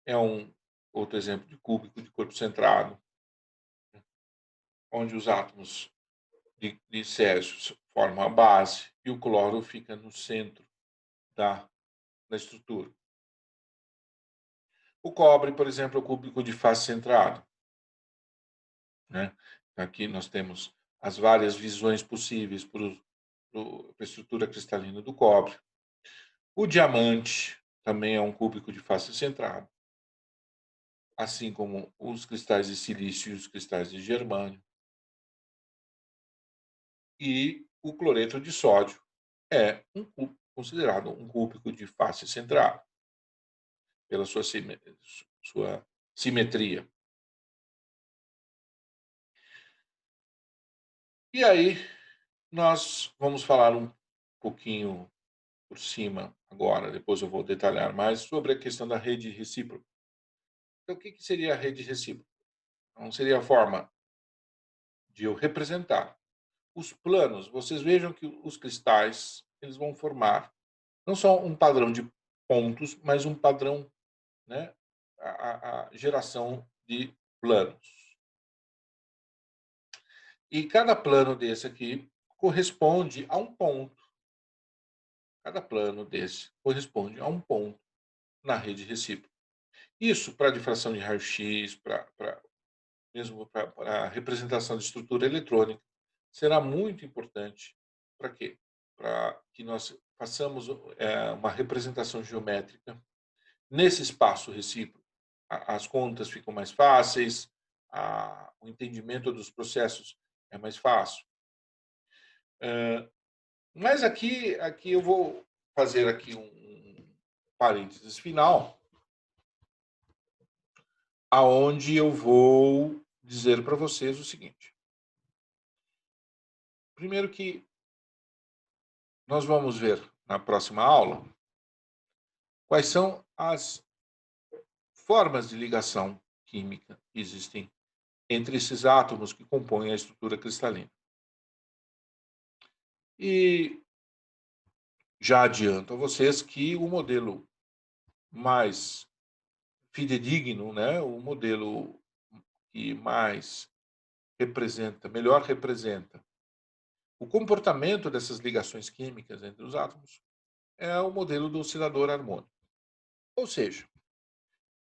é um outro exemplo de cúbico de corpo centrado, onde os átomos de césio formam a base e o cloro fica no centro da estrutura. O cobre, por exemplo, é o cúbico de face centrado, né? Aqui nós temos as várias visões possíveis para a estrutura cristalina do cobre. O diamante também é um cúbico de face centrado, assim como os cristais de silício e os cristais de germânio. E o cloreto de sódio é considerado um cúbico de face centrado, pela sua simetria. E aí, nós vamos falar um pouquinho por cima agora, depois eu vou detalhar mais sobre a questão da rede recíproca. Então, o que seria a rede recíproca? Então, seria a forma de eu representar os planos. Vocês vejam que os cristais eles vão formar não só um padrão de pontos, mas um padrão, né, a geração de planos. E cada plano desse aqui corresponde a um ponto. Cada plano desse corresponde a um ponto na rede recíproca. Isso para difração de raio-x, mesmo para a representação de estrutura eletrônica, será muito importante. Para quê? Para que nós façamos uma representação geométrica nesse espaço recíproco. As contas ficam mais fáceis, o entendimento dos processos é mais fácil. Mas aqui eu vou fazer aqui um parênteses final, aonde eu vou dizer para vocês o seguinte. Primeiro que nós vamos ver na próxima aula quais são as formas de ligação química que existem entre esses átomos que compõem a estrutura cristalina. E já adianto a vocês que o modelo mais fidedigno, né, o modelo que melhor representa o comportamento dessas ligações químicas entre os átomos é o modelo do oscilador harmônico. Ou seja,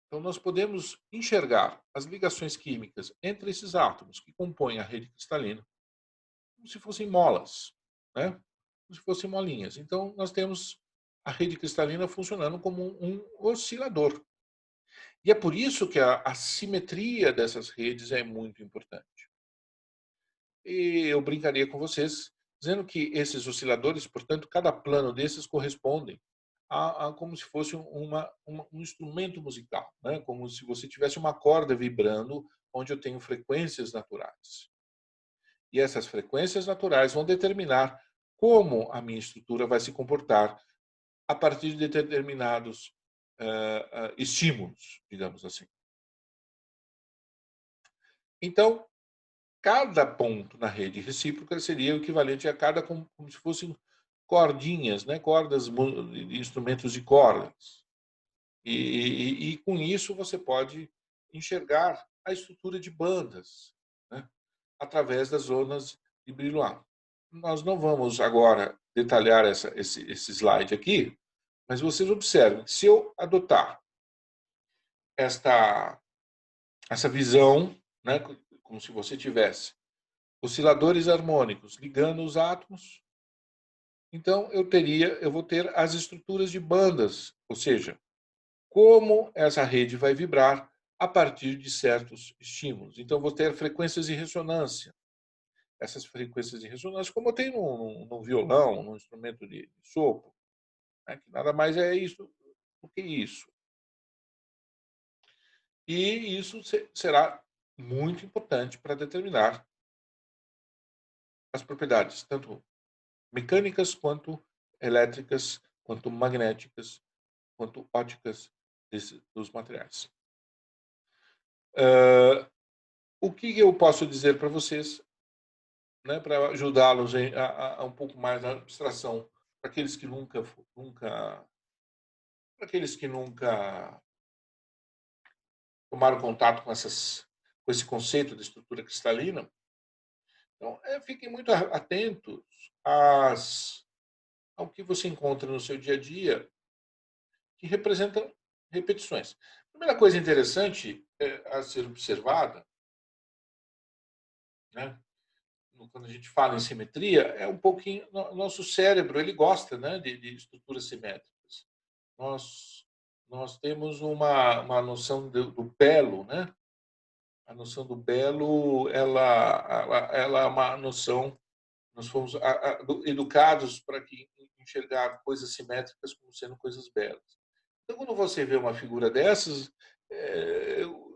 então nós podemos enxergar as ligações químicas entre esses átomos que compõem a rede cristalina como se fossem molas, né? Como se fossem molinhas. Então nós temos a rede cristalina funcionando como um oscilador. E é por isso que a simetria dessas redes é muito importante. E eu brincaria com vocês dizendo que esses osciladores, portanto, cada plano desses correspondem a como se fosse um instrumento musical, né? Como se você tivesse uma corda vibrando onde eu tenho frequências naturais. E essas frequências naturais vão determinar como a minha estrutura vai se comportar a partir de determinados estímulos, digamos assim. Então, cada ponto na rede recíproca seria o equivalente a cada como se fossem cordinhas, né? Cordas, instrumentos de cordas. E com isso você pode enxergar a estrutura de bandas, né? Através das zonas de Brillouin. Nós não vamos agora detalhar esse slide aqui, mas vocês observem que se eu adotar essa visão, né, como se você tivesse osciladores harmônicos ligando os átomos, então eu vou ter as estruturas de bandas, ou seja, como essa rede vai vibrar a partir de certos estímulos. Então vou ter frequências de ressonância. Essas frequências de ressonância, como eu tenho no violão, num instrumento de sopro, né, que nada mais é isso do que isso. E isso será muito importante para determinar as propriedades, tanto mecânicas, quanto elétricas, quanto magnéticas, quanto óticas dos materiais. O que eu posso dizer para vocês, né, para ajudá-los a um pouco mais na abstração, para aqueles que para aqueles que nunca tomaram contato com esse conceito de estrutura cristalina. Então, fiquem muito atentos ao que você encontra no seu dia a dia que representam repetições. A primeira coisa interessante a ser observada, né, quando a gente fala em simetria, é um pouquinho nosso cérebro, ele gosta, né, de estruturas simétricas. Nós temos uma noção do belo, né? A noção do belo, ela é uma noção. Nós fomos educados para que enxergar coisas simétricas como sendo coisas belas. Então, quando você vê uma figura dessas, eu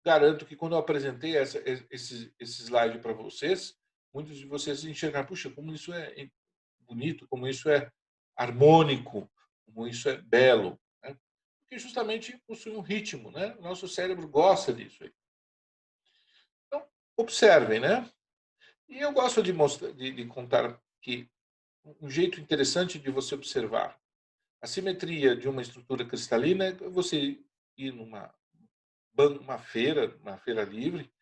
garanto que quando eu apresentei esse slide para vocês, muitos de vocês enxergaram, puxa, como isso é bonito, como isso é harmônico, como isso é belo, né? Porque justamente possui um ritmo, né? O nosso cérebro gosta disso aí. Então, observem, né? E eu gosto de mostrar, de contar que um jeito interessante de você observar a simetria de uma estrutura cristalina é você ir uma feira livre,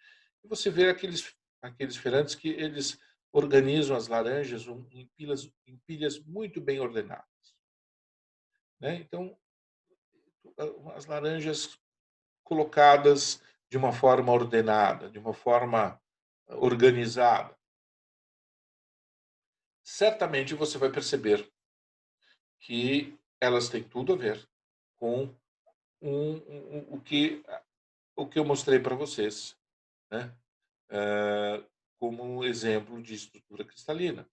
e você vê aqueles feirantes que eles organizam as laranjas em pilhas muito bem ordenadas, né? Então, as laranjas colocadas de uma forma ordenada, de uma forma organizada. Certamente você vai perceber que elas têm tudo a ver com o que eu mostrei para vocês, né? Como um exemplo de estrutura cristalina.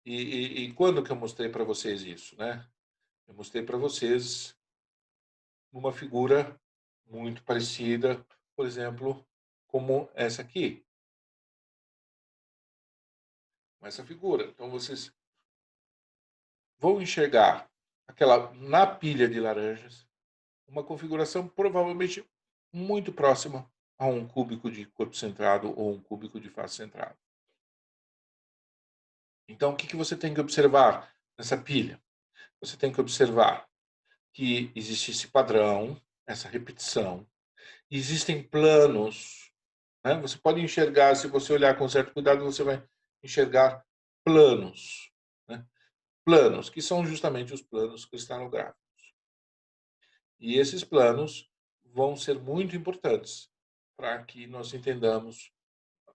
E quando que eu mostrei para vocês isso, né? Eu mostrei para vocês uma figura muito parecida, por exemplo, como essa aqui, com essa figura. Então, vocês vão enxergar aquela, na pilha de laranjas, uma configuração provavelmente muito próxima a um cúbico de corpo centrado ou um cúbico de face centrado. Então, o que você tem que observar nessa pilha? Você tem que observar que existe esse padrão, essa repetição. Existem planos, né? Você pode enxergar, se você olhar com certo cuidado, você vai enxergar planos, né? Planos, que são justamente os planos cristalográficos. E esses planos vão ser muito importantes para que nós entendamos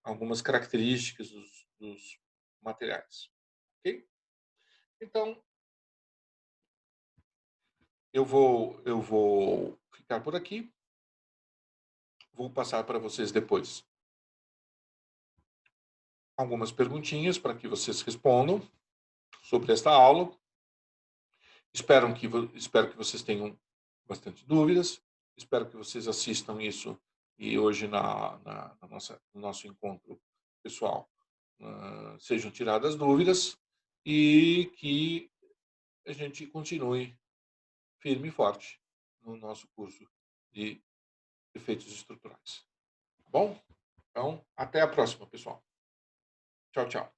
algumas características dos materiais. Ok? Então, eu vou ficar por aqui. Vou passar para vocês depois algumas perguntinhas para que vocês respondam sobre esta aula. Espero que vocês tenham bastante dúvidas. Espero que vocês assistam isso e hoje no nosso encontro pessoal sejam tiradas dúvidas e que a gente continue firme e forte no nosso curso de efeitos estruturais. Tá bom? Então, até a próxima, pessoal. Tchau, tchau.